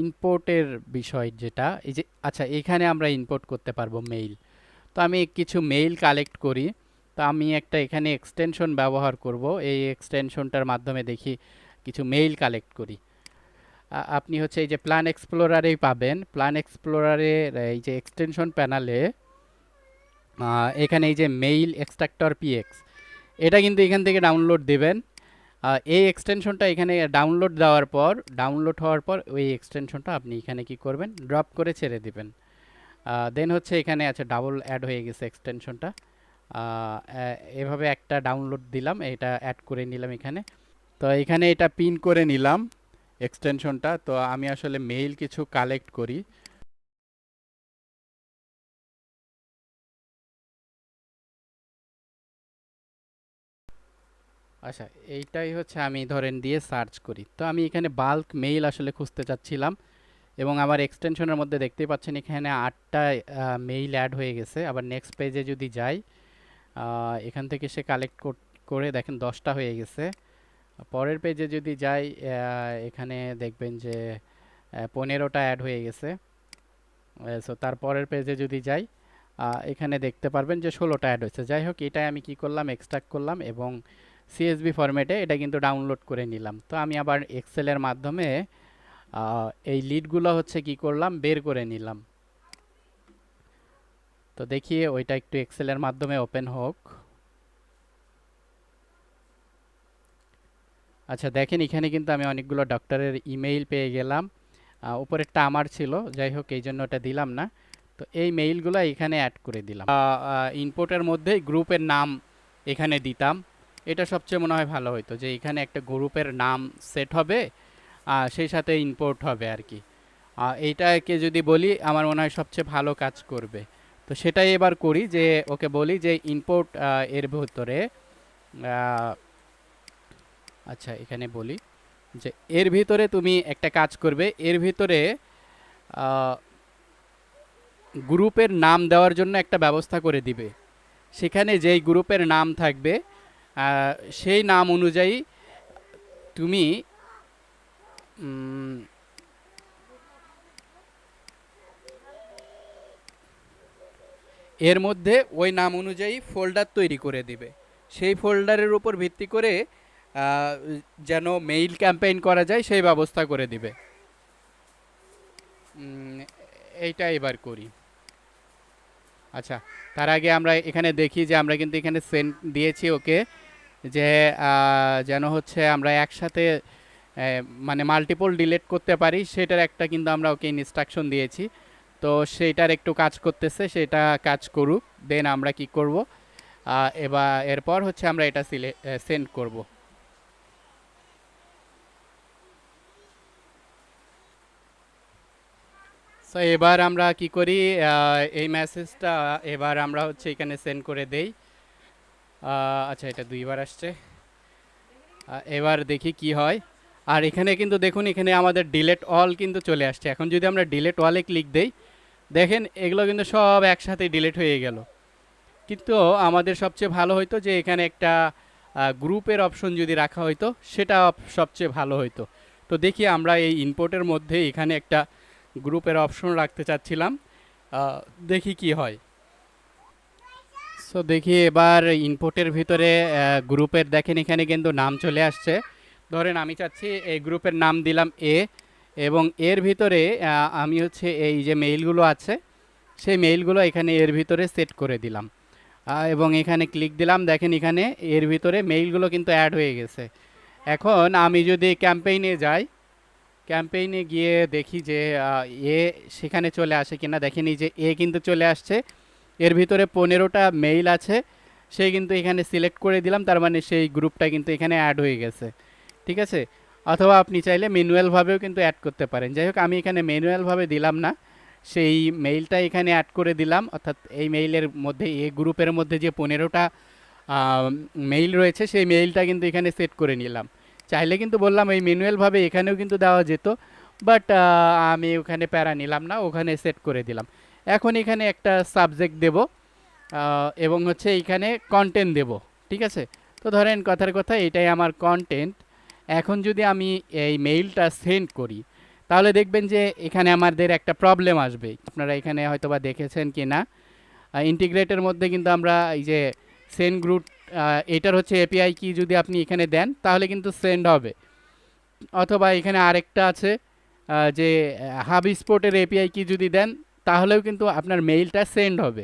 ইনপোর্টের বিষয় যেটা এই যে, আচ্ছা এখানে আমরা ইনপোর্ট করতে পারবো মেইল। তো আমি কিছু মেইল কালেক্ট করি। তো আমি একটা এখানে এক্সটেনশন ব্যবহার করব, এই এক্সটেনশনটার মাধ্যমে দেখি কিছু মেইল কালেক্ট করি। আপনি হচ্ছে এই যে প্ল্যান এক্সপ্লোরারেই পাবেন, প্ল্যান এক্সপ্লোরারের এই যে এক্সটেনশন প্যানেলে এখানে এই যে মেইল এক্সট্রাক্টর পিএক্স, এটা কিন্তু এখান থেকে ডাউনলোড দেবেন। এই এক্সটেনশনটা এখানে ডাউনলোড হওয়ার পর ওই এক্সটেনশনটা আপনি এখানে কি করবেন, ড্রপ করে ছেড়ে দিবেন। দেন হচ্ছে এখানে আছে ডাবল অ্যাড হয়ে গেছে এক্সটেনশনটা। এভাবে একটা ডাউনলোড দিলাম, এটা অ্যাড করে নিলাম এখানে। তো এখানে এটা পিন করে নিলাম এক্সটেনশনটা। তো আমি আসলে মেইল কিছু কালেক্ট করি। আচ্ছা, এইটাই হচ্ছে আমি ধরেন দিয়ে সার্চ করি। তো আমি এখানে বাল্ক মেইল আসলে খুঁজতে চাচ্ছিলাম, এবং আমার এক্সটেনশনের মধ্যে দেখতেই পাচ্ছেন এখানে 8টা মেইল অ্যাড হয়ে গেছে। আবার নেক্সট পেজে যদি যাই, এখান থেকে সে কালেক্ট করে দেখেন 10টা হয়ে গেছে। পরের পেজে যদি যাই, এখানে দেখবেন যে 15টা অ্যাড হয়ে গেছে। সো তারপরের পেজে যদি যাই, এখানে দেখতে পারবেন যে 16টা অ্যাড হয়েছে। যাই হোক, এটাই আমি কি করলাম, এক্সট্রাক্ট করলাম এবং সিএসভি ফরম্যাটে এটা কিন্তু ডাউনলোড করে নিলাম। তো আমি আবার এক্সেলের মাধ্যমে এই লিডগুলো হচ্ছে কি করলাম, বের করে নিলাম। তো দেখি ওইটা একটু এক্সেলের মাধ্যমে ওপেন হোক। আচ্ছা দেখেন, এখানে কিন্তু আমি অনেকগুলো ডক্টরের ইমেইল পেয়ে গেলাম। উপরেরটা আমার ছিল, যাই হোক এই জন্য ওটা দিলাম না। তো এই মেইলগুলো এখানে অ্যাড করে দিলাম। ইনপুটের মধ্যে গ্রুপের নাম এখানে দিতাম, এটা সবচেয়ে মনে হয় ভালো হতো যে এখানে একটা গ্রুপের নাম সেট হবে, সেই সাথে ইম্পোর্ট হবে আর কি। এইটাকে যদি বলি আমার মনে হয় সবচেয়ে ভালো কাজ করবে। তো সেটাই এবার করি, যে ওকে বলি যে ইম্পোর্ট এর ভিতরে, আচ্ছা এখানে বলি যে এর ভিতরে তুমি একটা কাজ করবে, এর ভিতরে গ্রুপের নাম দেওয়ার জন্য একটা ব্যবস্থা করে দিবে। সেখানে যেই গ্রুপের নাম থাকবে সেই নাম অনুযায়ী তুমি এর মধ্যে ওই নাম অনুযায়ী ফোল্ডার তৈরি করে দিবে। সেই ফোল্ডারের উপর ভিত্তি করে যেন মেইল ক্যাম্পেইন করা যায় সেই ব্যবস্থা করে দিবে। এইটা এবার করি। আচ্ছা, তার আগে আমরা এখানে দেখি যে আমরা কিন্তু এখানে সেন্ড দিয়েছি ওকে, যে যেন হচ্ছে আমরা একসাথে মানে মাল্টিপল ডিলিট করতে পারি, সেটার একটা কিন্তু আমরা ওকে ইনস্ট্রাকশন দিয়েছি। তো সেইটার একটু কাজ করতেছে, সেটা কাজ করুক, দেন আমরা কি করব, এবার এরপর হচ্ছে আমরা এটা সেন্ড করব। সো এবার আমরা কি করি, এই মেসেজটা এবার আমরা হচ্ছে এখানে সেন্ড করে দেই। আচ্ছা, এটা দুইবার আসছে। এবার দেখি কি হয়। আর এখানে কিন্তু দেখুন, এখানে আমাদের ডিলেট অল কিন্তু চলে আসছে। এখন যদি আমরা ডিলেট অলে ক্লিক দেই, দেখেন এগুলো কিন্তু সব একসাথে ডিলিট হয়ে গেল। কিন্তু আমাদের সবচেয়ে ভালো হইতো যে এখানে একটা গ্রুপের অপশন যদি রাখা হইতো, সেটা সবচেয়ে ভালো হইতো। তো দেখি আমরা এই ইনপুটের মধ্যে এখানে একটা গ্রুপের অপশন রাখতে চাচ্ছিলাম, দেখি কি হয়। সো দেখি এবার ইনপুটের ভিতরে গ্রুপের দেখেন এখানে কিন্তু নাম চলে আসছে। ধরেন আমি চাচ্ছি এই গ্রুপের নাম দিলাম এ, এবং এর ভিতরে আমি হচ্ছে এই যে মেইলগুলো আছে সেই মেইলগুলো এখানে এর ভিতরে সেট করে দিলাম, এবং এখানে ক্লিক দিলাম। দেখেন এখানে এর ভিতরে মেইলগুলো কিন্তু অ্যাড হয়ে গেছে। এখন আমি যদি ক্যাম্পেইনে যাই, ক্যাম্পেইনে গিয়ে দেখি যে এ সেখানে চলে আসে কিনা। দেখেন এই যে এ কিন্তু চলে আসছে, এর ভিতরে 15টা মেইল আছে, সে কিন্তু এখানে সিলেক্ট করে দিলাম, তার মানে সেই গ্রুপটা কিন্তু এখানে অ্যাড হয়ে গেছে। ঠিক আছে, অথবা আপনি চাইলে ম্যানুয়ালভাবেও কিন্তু অ্যাড করতে পারেন। যাই হোক, আমি এখানে ম্যানুয়ালভাবে দিলাম না, সেই মেইলটা এখানে অ্যাড করে দিলাম। অর্থাৎ এই মেইলের মধ্যে, এই গ্রুপের মধ্যে যে 15টা মেইল রয়েছে সেই মেইলটা কিন্তু এখানে সেট করে নিলাম। চাইলে কিন্তু বললাম এই ম্যানুয়ালভাবে এখানেও কিন্তু দেওয়া যেত, বাট আমি ওখানে প্যারা নিলাম না, ওখানে সেট করে দিলাম। এখন এখানে একটা সাবজেক্ট দেব, এবং হচ্ছে এইখানে কন্টেন্ট দেব। ঠিক আছে, তো ধরেন কথার কথা এটাই আমার কন্টেন্ট। এখন যদি আমি এই মেইলটা সেন্ড করি, তাহলে দেখবেন যে এখানে আমাদের একটা প্রবলেম আসবে। আপনারা এখানে হয়তো বা দেখেছেন কি না, ইন্টিগ্রেটের মধ্যে কিন্তু আমরা এই যে সেন্ড গ্রুপ, এটার হচ্ছে এপিআই কি যদি আপনি এখানে দেন তাহলে কিন্তু সেন্ড হবে। অথবা এখানে আরেকটা আছে যে হাব স্পোর্টের এপিআই কি যদি দেন তাহলেও কিন্তু আপনার মেইলটা সেন্ড হবে।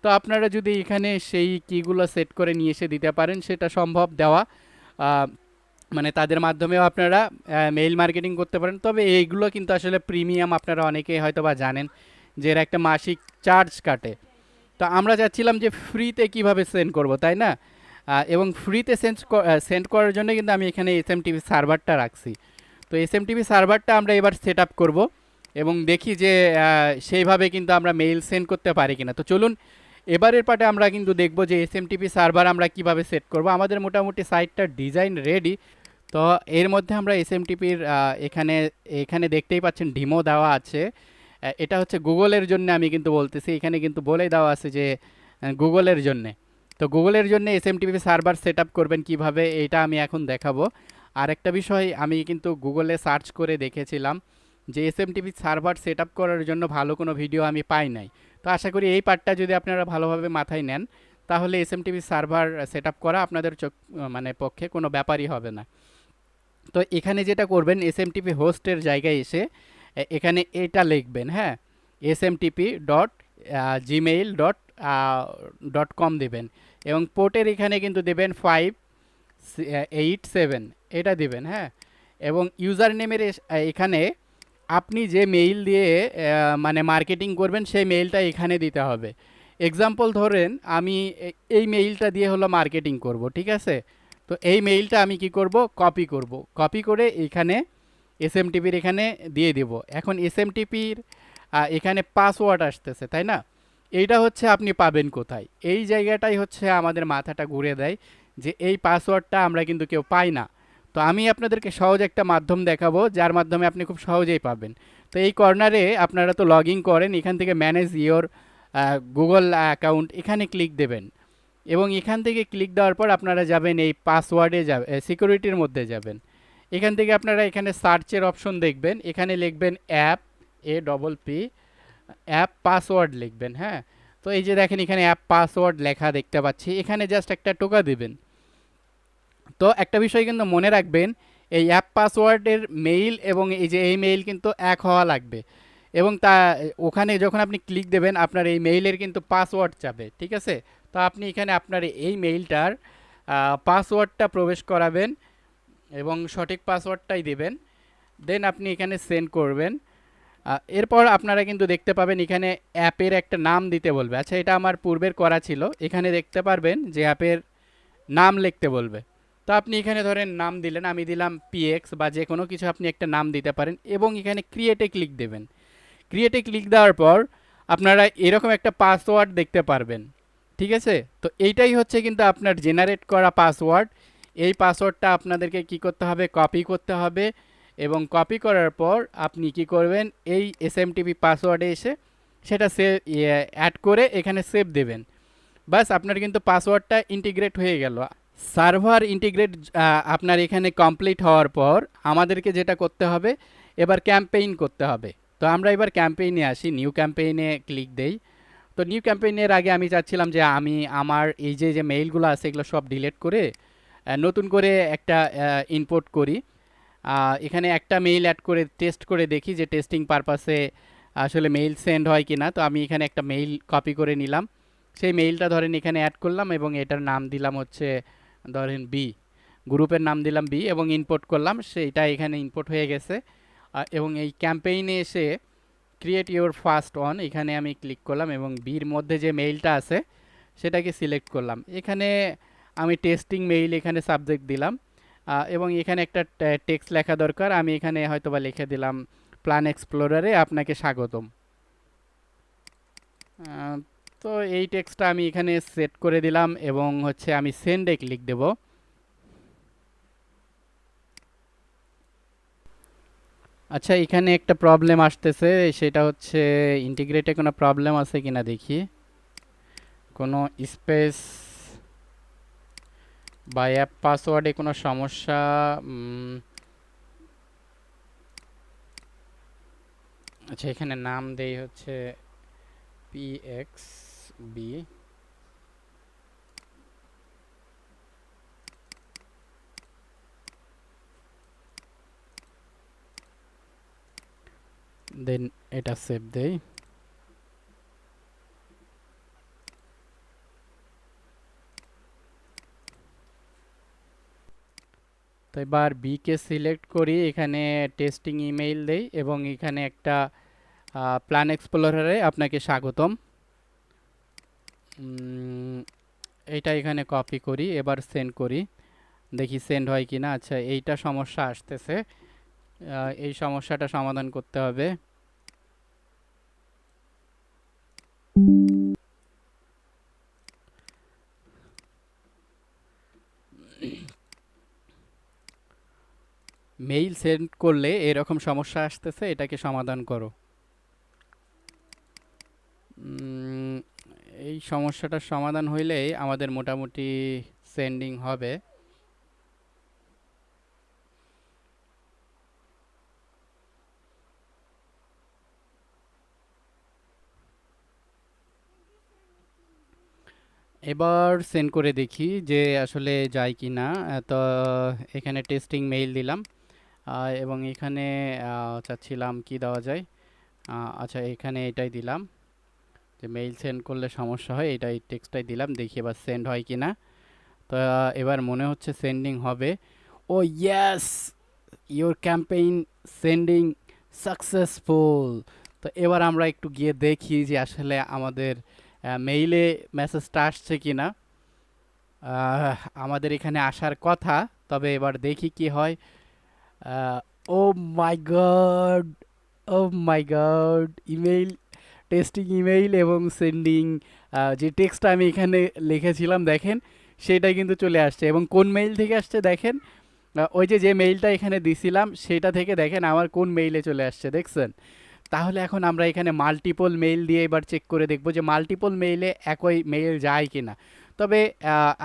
তো আপনারা যদি এখানে সেই কিগুলো সেট করে নিয়ে এসে দিতে পারেন, সেটা সম্ভব দেওয়া। মানে তাদের মাধ্যমেও আপনারা মেইল মার্কেটিং করতে পারেন। তবে এইগুলো কিন্তু আসলে প্রিমিয়াম, আপনারা অনেকেই হয়তো বা জানেন যে এর একটা মাসিক চার্জ কাটে। তো আমরা চাচ্ছিলাম যে ফ্রিতে কিভাবে সেন্ড করব, তাই না? এবং ফ্রিতে সেন্ড করার জন্য কিন্তু আমি এখানে এসএমটিপি সার্ভারটা রাখছি। তো এসএমটিপি সার্ভারটা আমরা এবার সেট আপ করবো এবং দেখি যে সেইভাবে কিন্তু আমরা মেইল সেন্ড করতে পারি কিনা। তো চলুন এবারের পার্টে আমরা কিন্তু দেখব যে এসএমটিপি সার্ভার আমরা কিভাবে সেট করব। আমাদের মোটামুটি সাইটটার ডিজাইন রেডি। তো এর মধ্যে আমরা এসএমটিপির এখানে এখানে দেখতেই পাচ্ছেন ডিমো দেওয়া আছে। এটা হচ্ছে গুগলের জন্য, আমি কিন্তু বলতেছি এখানে কিন্তু বলেই দেওয়া আছে যে গুগলের জন্যে। তো গুগলের জন্য এসএমটিপি সার্ভার সেট আপ করবেন কীভাবে, এটা আমি এখন দেখাবো। আর একটা বিষয়, আমি কিন্তু গুগলে সার্চ করে দেখেছিলাম যে এসএমটিপি সার্ভার সেট আপ করার জন্য ভালো কোনো ভিডিও আমি পাই নাই। তো আশা করি এই পার্টটা যদি আপনারা ভালোভাবে মাথায় নেন, তাহলে এসএমটিপি সার্ভার সেট আপ করা আপনাদের মানে পক্ষে কোনো ব্যাপারই হবে না। তো এখানে যেটা করবেন, এসএমটিপি হোস্টের জায়গায় এসে এখানে এটা লিখবেন, হ্যাঁ, smtp.gmail.com দেবেন, এবং পোর্টের এখানে কিন্তু দেবেন 587, এটা দেবেন, হ্যাঁ। এবং ইউজার নেমের এখানে আপনি যে মেইল দিয়ে মানে মার্কেটিং করবেন সেই মেইলটা এখানে দিতে হবে। এক্সাম্পল ধরেন আমি এই মেইলটা দিয়ে হলো মার্কেটিং করব, ঠিক আছে? তো এই মেইলটা আমি কি করব, কপি করে এখানে এসএমটিপির এখানে দিয়ে দেব। এখন এসএমটিপির এখানে পাসওয়ার্ড আসতেছে, তাই না? এইটা হচ্ছে আপনি পাবেন কোথায়, এই জায়গাটাই হচ্ছে আমাদের মাথাটা ঘুরে দেয় যে এই পাসওয়ার্ডটা আমরা কিন্তু কেউ পাই না। তো আমি আপনাদেরকে সহজ একটা মাধ্যম দেখাবো যার মাধ্যমে আপনি খুব সহজেই পাবেন। তো এই কর্নারে আপনারা তো লগ ইন করেন, এখান থেকে ম্যানেজ ইওর গুগল অ্যাকাউন্ট, এখানে ক্লিক দেবেন, এবং এখান থেকে ক্লিক দেওয়ার পর আপনারা যাবেন এই পাসওয়ার্ডে, সিকিউরিটির মধ্যে যাবেন। এখান থেকে আপনারা এখানে সার্চের অপশন দেখবেন, এখানে লিখবেন অ্যাপ, APP, অ্যাপ পাসওয়ার্ড লিখবেন, হ্যাঁ। তো এই যে দেখেন এখানে অ্যাপ পাসওয়ার্ড লেখা দেখতে পাচ্ছি, এখানে জাস্ট একটা টোকা দেবেন। তো একটা বিষয় কিন্তু মনে রাখবেন, এই অ্যাপ পাসওয়ার্ডের মেইল এবং এই যে এই মেইল কিন্তু এক হওয়া লাগবে, এবং তা ওখানে যখন আপনি ক্লিক দেবেন আপনার এই মেইলের কিন্তু পাসওয়ার্ড চাবে, ঠিক আছে? তো আপনি এখানে আপনার এই মেইলটার পাসওয়ার্ডটা প্রবেশ করাবেন এবং সঠিক পাসওয়ার্ডটাই দিবেন। দেন আপনি এখানে সেন্ড করবেন। এরপর আপনারা কিন্তু দেখতে পাবেন এখানে অ্যাপের একটা নাম দিতে বলবে। আচ্ছা, এটা আমার পূর্বের করা ছিল। এখানে দেখতে পারবেন যে অ্যাপের নাম লিখতে বলবে। তো আপনি এখানে ধরেন নাম দিলেন, আমি দিলাম পিএক্স বা যে কোনো কিছু আপনি একটা নাম দিতে পারেন এবং এখানে ক্রিয়েটে ক্লিক দেবেন। ক্রিয়েটে ক্লিক দেওয়ার পর আপনারা এরকম একটা পাসওয়ার্ড দেখতে পারবেন। ঠিক আছে, তো এইটাই হচ্ছে কিন্তু আপনার জেনারেট করা পাসওয়ার্ড। এই পাসওয়ার্ডটা আপনাদেরকে কি করতে হবে, কপি করতে হবে এবং কপি করার পর আপনি কি করবেন, এই এসএমটিপি পাসওয়ার্ডে এসে সেটা অ্যাড করে এখানে সেভ দেবেন। বাস আপনার কিন্তু পাসওয়ার্ডটা ইন্টিগ্রেট হয়ে গেল। সার্ভার ইন্টিগ্রেট আপনার এখানে কমপ্লিট হওয়ার পর আমাদেরকে যেটা করতে হবে, এবার ক্যাম্পেইন করতে হবে। তো আমরা এবার ক্যাম্পেইনে আসি, নিউ ক্যাম্পেইনে ক্লিক দেই। তো নিউ ক্যাম্পেইনের আগে আমি চাচ্ছিলাম যে আমি আমার এই যে যে মেইলগুলো আছে এগুলো সব ডিলিট করে নতুন করে একটা ইনপুট করি। এখানে একটা মেইল অ্যাড করে টেস্ট করে দেখি যে টেস্টিং পারপাসে আসলে মেইল সেন্ড হয় কি না। তো আমি এখানে একটা মেইল কপি করে নিলাম, সেই মেইলটা ধরেন এখানে অ্যাড করলাম এবং এটার নাম দিলাম হচ্ছে ধরেন বি, গ্রুপের নাম দিলাম বি এবং ইনপুট করলাম, সেইটা এখানে ইনপুট হয়ে গেছে। এবং এই ক্যাম্পেইনে এসে ক্রিয়েট ইউর ফার্স্ট ওয়ান এখানে আমি ক্লিক করলাম এবং বির মধ্যে যে মেইলটা আছে সেটাকে সিলেক্ট করলাম। এখানে আমি টেস্টিং মেইল এখানে সাবজেক্ট দিলাম এবং এখানে একটা টেক্সট লেখা দরকার। আমি এখানে হয়তোবা লিখে দিলাম প্ল্যান এক্সপ্লোরারে আপনাকে স্বাগতম। আহ, তো এই টেক্সটটা আমি এখানে সেট করে দিলাম এবং হচ্ছে আমি সেন্ডে ক্লিক দেব। আচ্ছা, এখানে একটা প্রবলেম আসতেছে, সেটা হচ্ছে ইন্টিগ্রেটে কোনো প্রবলেম আছে কিনা দেখি। কোনো স্পেস বা অ্যাপ পাসওয়ার্ডে কোনো সমস্যা। আচ্ছা, এখানে নাম দেই হচ্ছে PXB। দেন এটা সেভ দেই। তো এবার বিকে সিলেক্ট করি, এখানে টেস্টিং ইমেইল দেই এবং এখানে একটা প্ল্যান এক্সপ্লোরারে আপনাকে স্বাগতম। এইটা এখানে কপি করি, এবার সেন্ড করি, দেখি সেন্ড হয় কি না। আচ্ছা, এইটা সমস্যা আসতেছে, এই সমস্যাটা সমাধান করতে হবে। মেইল সেন্ড করলে এরকম সমস্যা আসতেছে, এটাকে সমাধান করো। উম, এই সমস্যাটার সমাধান হইলেই আমাদের মোটামুটি সেন্ডিং হবে। এবার সেন্ড করে দেখি যে আসলে যায় কি না। তো এখানে টেস্টিং মেইল দিলাম এবং এখানে চাচ্ছিলাম কি দেওয়া যায়। আচ্ছা, এখানে এটাই দিলাম যে মেইল সেন্ড করলে সমস্যা হয়, এটাই টেক্সটটাই দিলাম, দেখি এবার সেন্ড হয় কি না। তো এবার মনে হচ্ছে সেন্ডিং হবে। Oh yes, your campaign sending successful. তো এবার আমরা একটু গিয়ে দেখি যে আসলে আমাদের মেইলে মেসেজটা আসছে কি না। আমাদের এখানে আসার কথা, তবে এবার দেখি কি হয়। ও মাই গড, ও মাই গড, ইমেইল, টেস্টিং ইমেইল এবং সেন্ডিং, যে টেক্সটটা আমি এখানে লিখেছিলাম দেখেন সেটাই কিন্তু চলে আসছে। এবং কোন মেইল থেকে আসছে দেখেন, ওই যে যে মেইলটা এখানে দিছিলাম সেটা থেকে দেখেন আমার কোন মেইলে চলে আসছে, দেখছেন? তাহলে এখন আমরা এখানে মাল্টিপল মেইল দিয়ে এবার চেক করে দেখব যে মাল্টিপল মেইলে একই মেইল যায় কি না। তবে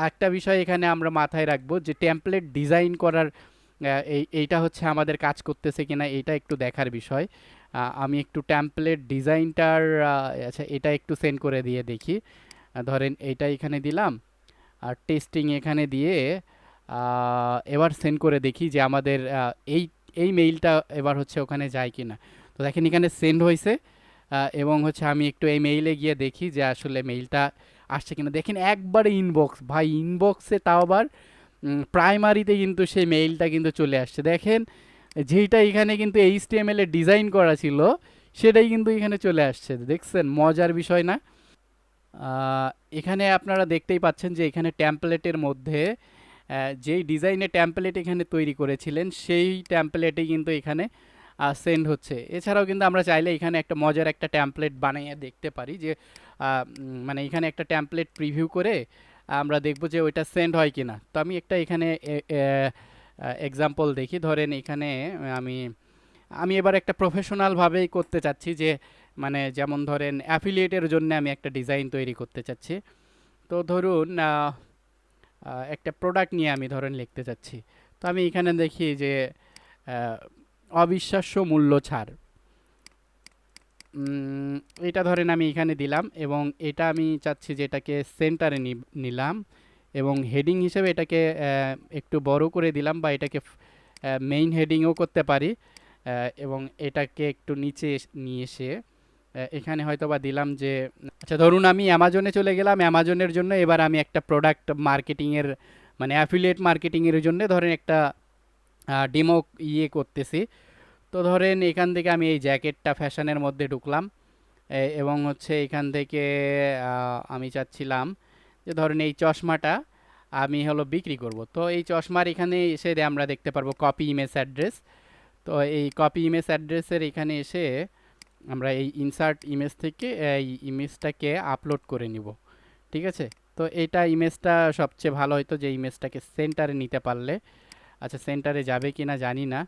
একটা বিষয় এখানে আমরা মাথায় রাখবো যে টেমপ্লেট ডিজাইন করার এইটা হচ্ছে আমাদের কাজ করতেছে কিনা, এইটা একটু দেখার বিষয়। আমি একটু টেমপ্লেট ডিজাইনটার, আচ্ছা এটা একটু সেন্ড করে দিয়ে দেখি। ধরেন এইটা এখানে দিলাম আর টেস্টিং এখানে দিয়ে এবার সেন্ড করে দেখি যে আমাদের এই এই মেইলটা এবার হচ্ছে ওখানে যায় কি না। তো দেখেন এখানে সেন্ড হয়েছে এবং হচ্ছে আমি একটু এই মেইলে গিয়ে দেখি যে আসলে মেইলটা আসছে কিনা দেখেন, একবারে ইনবক্স ভাই, ইনবক্সে তাও আবার প্রাইমারিতে কিন্তু সেই মেইলটা কিন্তু চলে আসছে দেখেন, যেইটা এখানে কিন্তু এইচটিএমএল এ ডিজাইন করা ছিল সেটাই কিন্তু এখানে চলে আসছে, দেখছেন মজার বিষয় না? আহ, এখানে আপনারা দেখতেই পাচ্ছেন যে এখানে ট্যাম্পলেটের মধ্যে যেই ডিজাইনের ট্যাম্পলেট এখানে তৈরি করেছিলেন সেই ট্যাম্পলেটই কিন্তু এখানে সেন্ড হচ্ছে। এছাড়াও কিন্তু আমরা চাইলে এখানে একটা মজার একটা ট্যাম্পলেট বানিয়ে দেখতে পারি যে মানে এখানে একটা ট্যাম্পলেট প্রিভিউ করে আমরা দেখব যে ওইটা সেন্ড হয় কিনা। তো আমি একটা এখানে এক্সাম্পল দেখি, ধরেন এখানে আমি আমি এবার একটা প্রফেশনালভাবেই করতে চাচ্ছি, যে মানে যেমন ধরেন অ্যাফিলিয়েটের জন্য আমি একটা ডিজাইন তৈরি করতে চাচ্ছি। তো ধরুন একটা প্রোডাক্ট নিয়ে আমি ধরেন লিখতে চাচ্ছি। তো আমি এখানে দেখি যে আহ, অবিশ্বাস্য মূল্য ছাড়, উম, এটা ধরেন আমি এখানে দিলাম এবং এটা আমি চাচ্ছি যে এটাকে সেন্টারে নিলাম এবং হেডিং হিসেবে এটাকে একটু বড় করে দিলাম, বা এটাকে মেইন হেডিংও করতে পারি, এবং এটাকে একটু নিচে নিয়ে এসে এখানে হয়তো বা দিলাম যে, আচ্ছা ধরুন আমি অ্যামাজনে চলে গেলাম, অ্যামাজনের জন্য এবার আমি একটা প্রোডাক্ট মার্কেটিংয়ের মানে অ্যাফিলিয়েট মার্কেটিংয়ের জন্য ধরেন একটা ডেমো করতেছি। তো ধরেন এখান থেকে আমি এই জ্যাকেটটা ফ্যাশনের মধ্যে ঢুকলাম, এবং হচ্ছে এখান থেকে আমি চাচ্ছিলাম যে ধরেন এই চশমাটা আমি হলো বিক্রি করব। তো এই চশমার এখানে এসে আমরা দেখতে পারবো কপি ইমেজ অ্যাড্রেস। তো এই কপি ইমেজ অ্যাড্রেসের এখানে এসে আমরা এই ইনসার্ট ইমেজ থেকে এই ইমেজটাকে আপলোড করে নিব, ঠিক আছে? তো এইটা ইমেজটা সবচেয়ে ভালো হতো যে ইমেজটাকে সেন্টারে নিতে পারলে। আচ্ছা সেন্টারে যাবে কি না জানি না।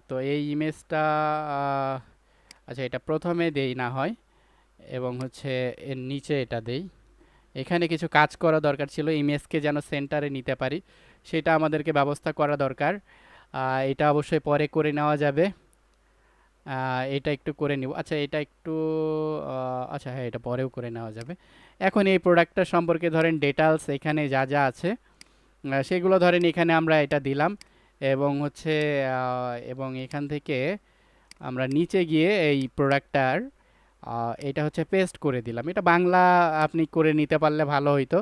তো এই ইমেজটা আচ্ছা এটা প্রথমে দেই না হয়, এবং হচ্ছে এর নিচে এটা দেই। এখানে কিছু কাজ করা দরকার ছিল, ইমেজকে যেন সেন্টারে নিতে পারি সেটা আমাদেরকে ব্যবস্থা করা দরকার। এটা অবশ্যই পরে করে নেওয়া যাবে। এটা একটু করে নিব, আচ্ছা এটা একটু আচ্ছা হ্যাঁ এটা পরেও করে নেওয়া যাবে। এখন এই প্রোডাক্টটা সম্পর্কে ধরেন ডিটেলস এখানে যা যা আছে সেগুলো ধরেন এখানে আমরা এটা দিলাম, এবং হচ্ছে এবং এখান থেকে আমরা নিচে গিয়ে এই প্রোডাক্টটার এটা হচ্ছে পেস্ট করে দিলাম। এটা বাংলা আপনি করে নিতে পারলে ভালো হইতো,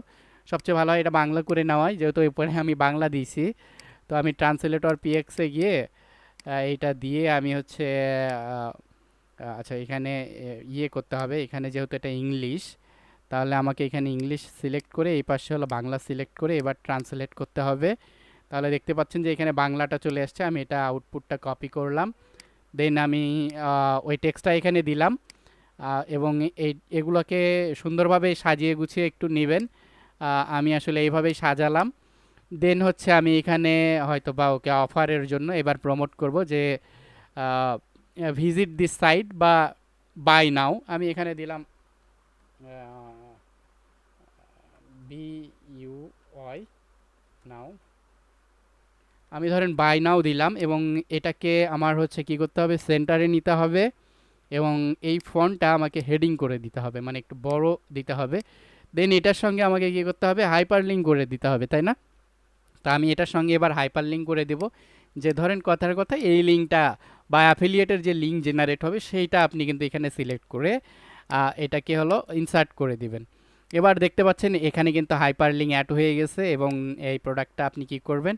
সবচেয়ে ভালো হয় এটা বাংলা করে নেওয়াই, যেহেতু এরপরে আমি বাংলা দিয়েছি। তো আমি ট্রান্সলেটর পিএক্সে গিয়ে এইটা দিয়ে আমি হচ্ছে আহ, আচ্ছা এখানে করতে হবে, এখানে যেহেতু এটা ইংলিশ তাহলে আমাকে এখানে ইংলিশ সিলেক্ট করে এই পাশে হলো বাংলা সিলেক্ট করে এবার ট্রান্সলেট করতে হবে। তাহলে দেখতে পাচ্ছেন যে এখানে বাংলাটা চলে আসছে, আমি এটা আউটপুটটা কপি করলাম, দেন আমি ওই টেক্সটটা এখানে দিলাম, এবং এগুলোকে সুন্দরভাবে সাজিয়ে গুছিয়ে একটু নেবেন। আমি আসলে এইভাবেই সাজালাম। দেন হচ্ছে আমি এখানে হয়তো বা ওকে অফারের জন্য এবার প্রমোট করব যে ভিজিট দিস সাইট বা বাই নাও, আমি এখানে দিলাম বি ইউ ওয়াই নাও, আমি ধরেন বাই নাও দিলাম, এবং এটাকে আমার হচ্ছে কি করতে হবে সেন্টারে নিতে হবে, এবং এই ফন্টটা আমাকে হেডিং করে দিতে হবে, মানে একটু বড় দিতে হবে। দেন এটার সঙ্গে আমাকে কি করতে হবে হাইপার লিঙ্ক করে দিতে হবে, তাই না? তা আমি এটার সঙ্গে এবার হাইপার লিঙ্ক করে দেব, যে ধরেন কথার কথা এই লিঙ্কটা বা অ্যাফিলিয়েটের যে লিঙ্ক জেনারেট হবে সেইটা আপনি কিন্তু এখানে সিলেক্ট করে এটাকে হলো ইনসার্ট করে দিবেন। এবার দেখতে পাচ্ছেন এখানে কিন্তু হাইপার লিঙ্ক অ্যাড হয়ে গেছে, এবং এই প্রোডাক্টটা আপনি কি করবেন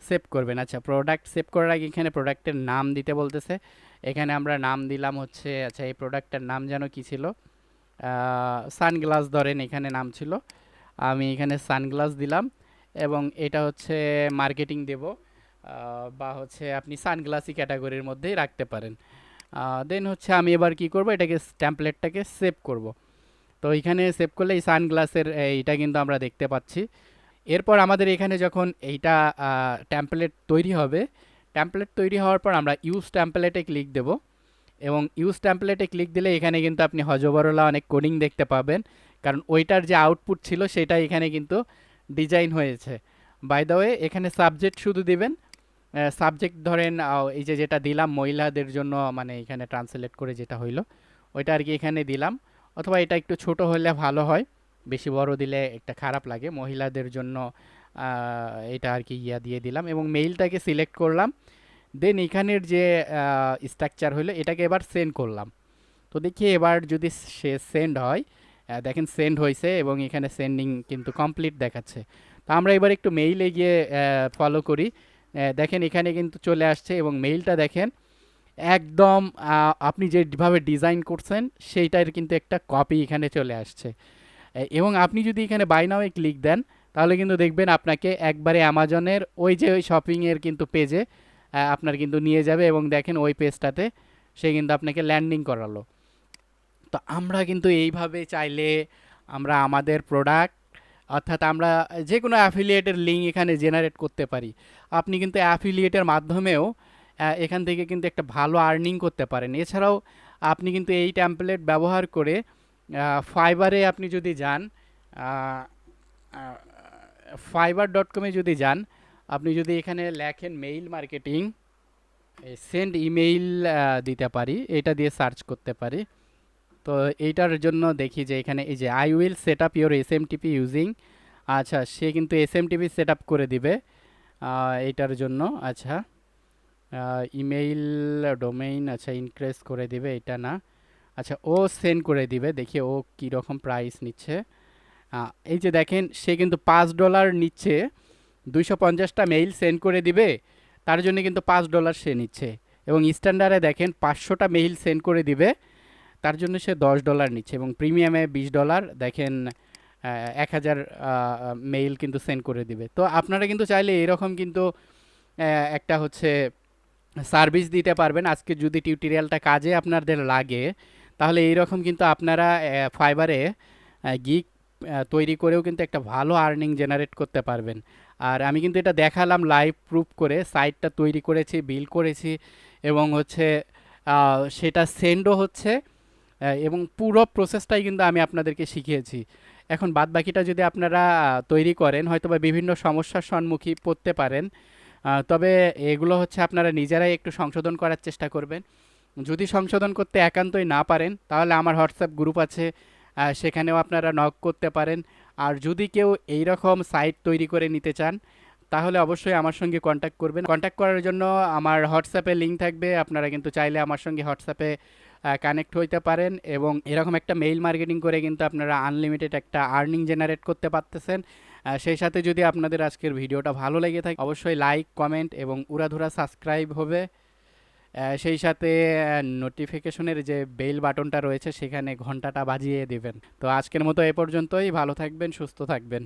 সেভ করবেন। আচ্ছা প্রোডাক্ট সেভ করার আগে এখানে প্রোডাক্টের নাম দিতে বলতেছে, এখানে আমরা নাম দিলাম হচ্ছে, আচ্ছা এই প্রোডাক্টের নাম যেন কি ছিল, সানগ্লাস ধরেন এখানে নাম ছিল, আমি এখানে সানগ্লাস দিলাম, এবং এটা হচ্ছে মার্কেটিং দেব, বা হচ্ছে আপনি সানগ্লাসই ক্যাটাগরির মধ্যেই রাখতে পারেন। দেন হচ্ছে আমি এবার কি করব এটাকে ট্যাম্পলেটটাকে সেভ করব। তো এখানে সেভ করলে এই সানগ্লাসের এইটা কিন্তু আমরা দেখতে পাচ্ছি। এরপর আমাদের এখানে যখন এইটা ট্যাম্পলেট তৈরি হবে, ট্যাম্পলেট তৈরি হওয়ার পর আমরা ইউজ ট্যাম্পলেটে ক্লিক দেব, এবং ইউজ ট্যাম্পলেটে ক্লিক দিলে এখানে কিন্তু আপনি হজবরলা অনেক কোডিং দেখতে পাবেন, কারণ ওইটার যে আউটপুট ছিল সেটা এখানে কিন্তু ডিজাইন হয়েছে। বাই দ্য ওয়ে এখানে সাবজেক্ট শুধু দিবেন, সাবজেক্ট ধরেন এই যে যেটা দিলাম মহিলাদের জন্য, মানে এখানে ট্রান্সলেট করে যেটা হইলো ওইটা আর কি এখানে দিলাম, অথবা এটা একটু ছোট হলে ভালো হয়, বেশি বড় দিলে একটা খারাপ লাগে, মহিলাদের জন্য এটা আর কি দিয়ে দিলাম, এবং মেইলটাকে সিলেক্ট করলাম। দেন এখানের যে স্ট্রাকচার হলো এটাকে এবার সেন্ড করলাম। তো দেখি এবার যদি সে সেন্ড হয়, দেখেন সেন্ড হয়েছে এবং এখানে সেন্ডিং কিন্তু কমপ্লিট দেখাচ্ছে। তো আমরা এবার একটু মেইলে গিয়ে ফলো করি। দেখেন এখানে কিন্তু চলে আসছে এবং মেইলটা দেখেন একদম আপনি যেভাবে ডিজাইন করছেন সেইটার কিন্তু একটা কপি এখানে চলে আসছে। এবং আপনি যদি এখানে বাই নাও ক্লিক দেন তাহলে কিন্তু দেখবেন আপনাকে একবারে অ্যামাজনের ওই যে ওই শপিংয়ের কিন্তু পেজে আপনার কিন্তু নিয়ে যাবে এবং দেখেন ওই পেজটাতে সে কিন্তু আপনাকে ল্যান্ডিং করালো। তো আমরা কিন্তু এইভাবে চাইলে আমরা আমাদের প্রোডাক্ট অর্থাৎ আমরা যে কোনো অ্যাফিলিয়েটের লিঙ্ক এখানে জেনারেট করতে পারি। আপনি কিন্তু অ্যাফিলিয়েটের মাধ্যমেও এখান থেকে কিন্তু একটা ভালো আর্নিং করতে পারেন। এছাড়াও আপনি কিন্তু এই টেমপ্লেট ব্যবহার করে ফাইবারে আপনি যদি যান, fiverr.com-এ যদি যান, আপনি যদি এখানে লেখেন মেইল মার্কেটিং, সেন্ড ইমেইল দিতে পারি, এটা দিয়ে সার্চ করতে পারি। তো এইটার জন্য দেখি যে এখানে এই যে I will set up your SMTP using, আচ্ছা সে কিন্তু এসএমটিপি সেট আপ করে দিবে এইটার জন্য। আচ্ছা ইমেইল ডোমেইন আচ্ছা ইনক্রিজ করে দিবে, এটা না, আচ্ছা ও সেন্ড করে দিবে, দেখি ও কীরকম প্রাইস নিচ্ছে। এই যে দেখেন সে কিন্তু $5 নিচ্ছে, 250টা মেইল সেন্ড করে দিবে, তার জন্য কিন্তু $5 সে নিচ্ছে। এবং স্ট্যান্ডার্ডে দেখেন 500টা মেইল সেন্ড করে দিবে, তার জন্য সে $10 নিচ্ছে। এবং প্রিমিয়ামে $20 দেখেন 1000 মেইল কিন্তু সেন্ড করে দিবে। তো আপনারা কিন্তু চাইলে এরকম কিন্তু একটা হচ্ছে সার্ভিস দিতে পারবেন। আজকে যদি টিউটোরিয়ালটা কাজে আপনাদের লাগে তাহলে এইরকম কিন্তু আপনারা ফাইবারে গিগ তৈরি করেও কিন্তু একটা ভালো আর্নিং জেনারেট করতে পারবেন। আর আমি কিন্তু এটা দেখালাম লাইভ প্রুফ করে, সাইটটা তৈরি করেছি, বিল করেছি এবং হচ্ছে সেটা সেন্ডও হচ্ছে এবং পুরো প্রসেসটাই কিন্তু আমি আপনাদেরকে শিখিয়েছি। এখন বাদ বাকিটা যদি আপনারা তৈরি করেন হয়তোবা বিভিন্ন সমস্যার সম্মুখীন পড়তে পারেন, তবে এগুলো হচ্ছে আপনারা নিজেরাই একটু সংশোধন করার চেষ্টা করবেন। যদি সংশোধন করতে একান্তই না পারেন তাহলে আমার হোয়াটসঅ্যাপ গ্রুপ আছে, সেখানেও আপনারা নক করতে পারেন। আর যদি কেউ এইরকম সাইট তৈরি করে নিতে চান তাহলে অবশ্যই আমার সঙ্গে কন্ট্যাক্ট করবেন। কন্ট্যাক্ট করার জন্য আমার হোয়াটসঅ্যাপে লিঙ্ক থাকবে, আপনারা কিন্তু চাইলে আমার সঙ্গে হোয়াটসঅ্যাপে কানেক্ট হইতে পারেন এবং এরকম একটা মেইল মার্কেটিং করে কিন্তু আপনারা আনলিমিটেড একটা আর্নিং জেনারেট করতে পারতেছেন। সেই সাথে যদি আপনাদের আজকের ভিডিওটা ভালো লেগে থাকে অবশ্যই লাইক, কমেন্ট এবং উড়াধুরা সাবস্ক্রাইব হবে। সেই সাথে নোটিফিকেশনের যে বেল বাটনটা রয়েছে সেখানে ঘন্টাটা বাজিয়ে দিবেন। তো আজকের মতো এ পর্যন্তই, ভালো থাকবেন, সুস্থ থাকবেন।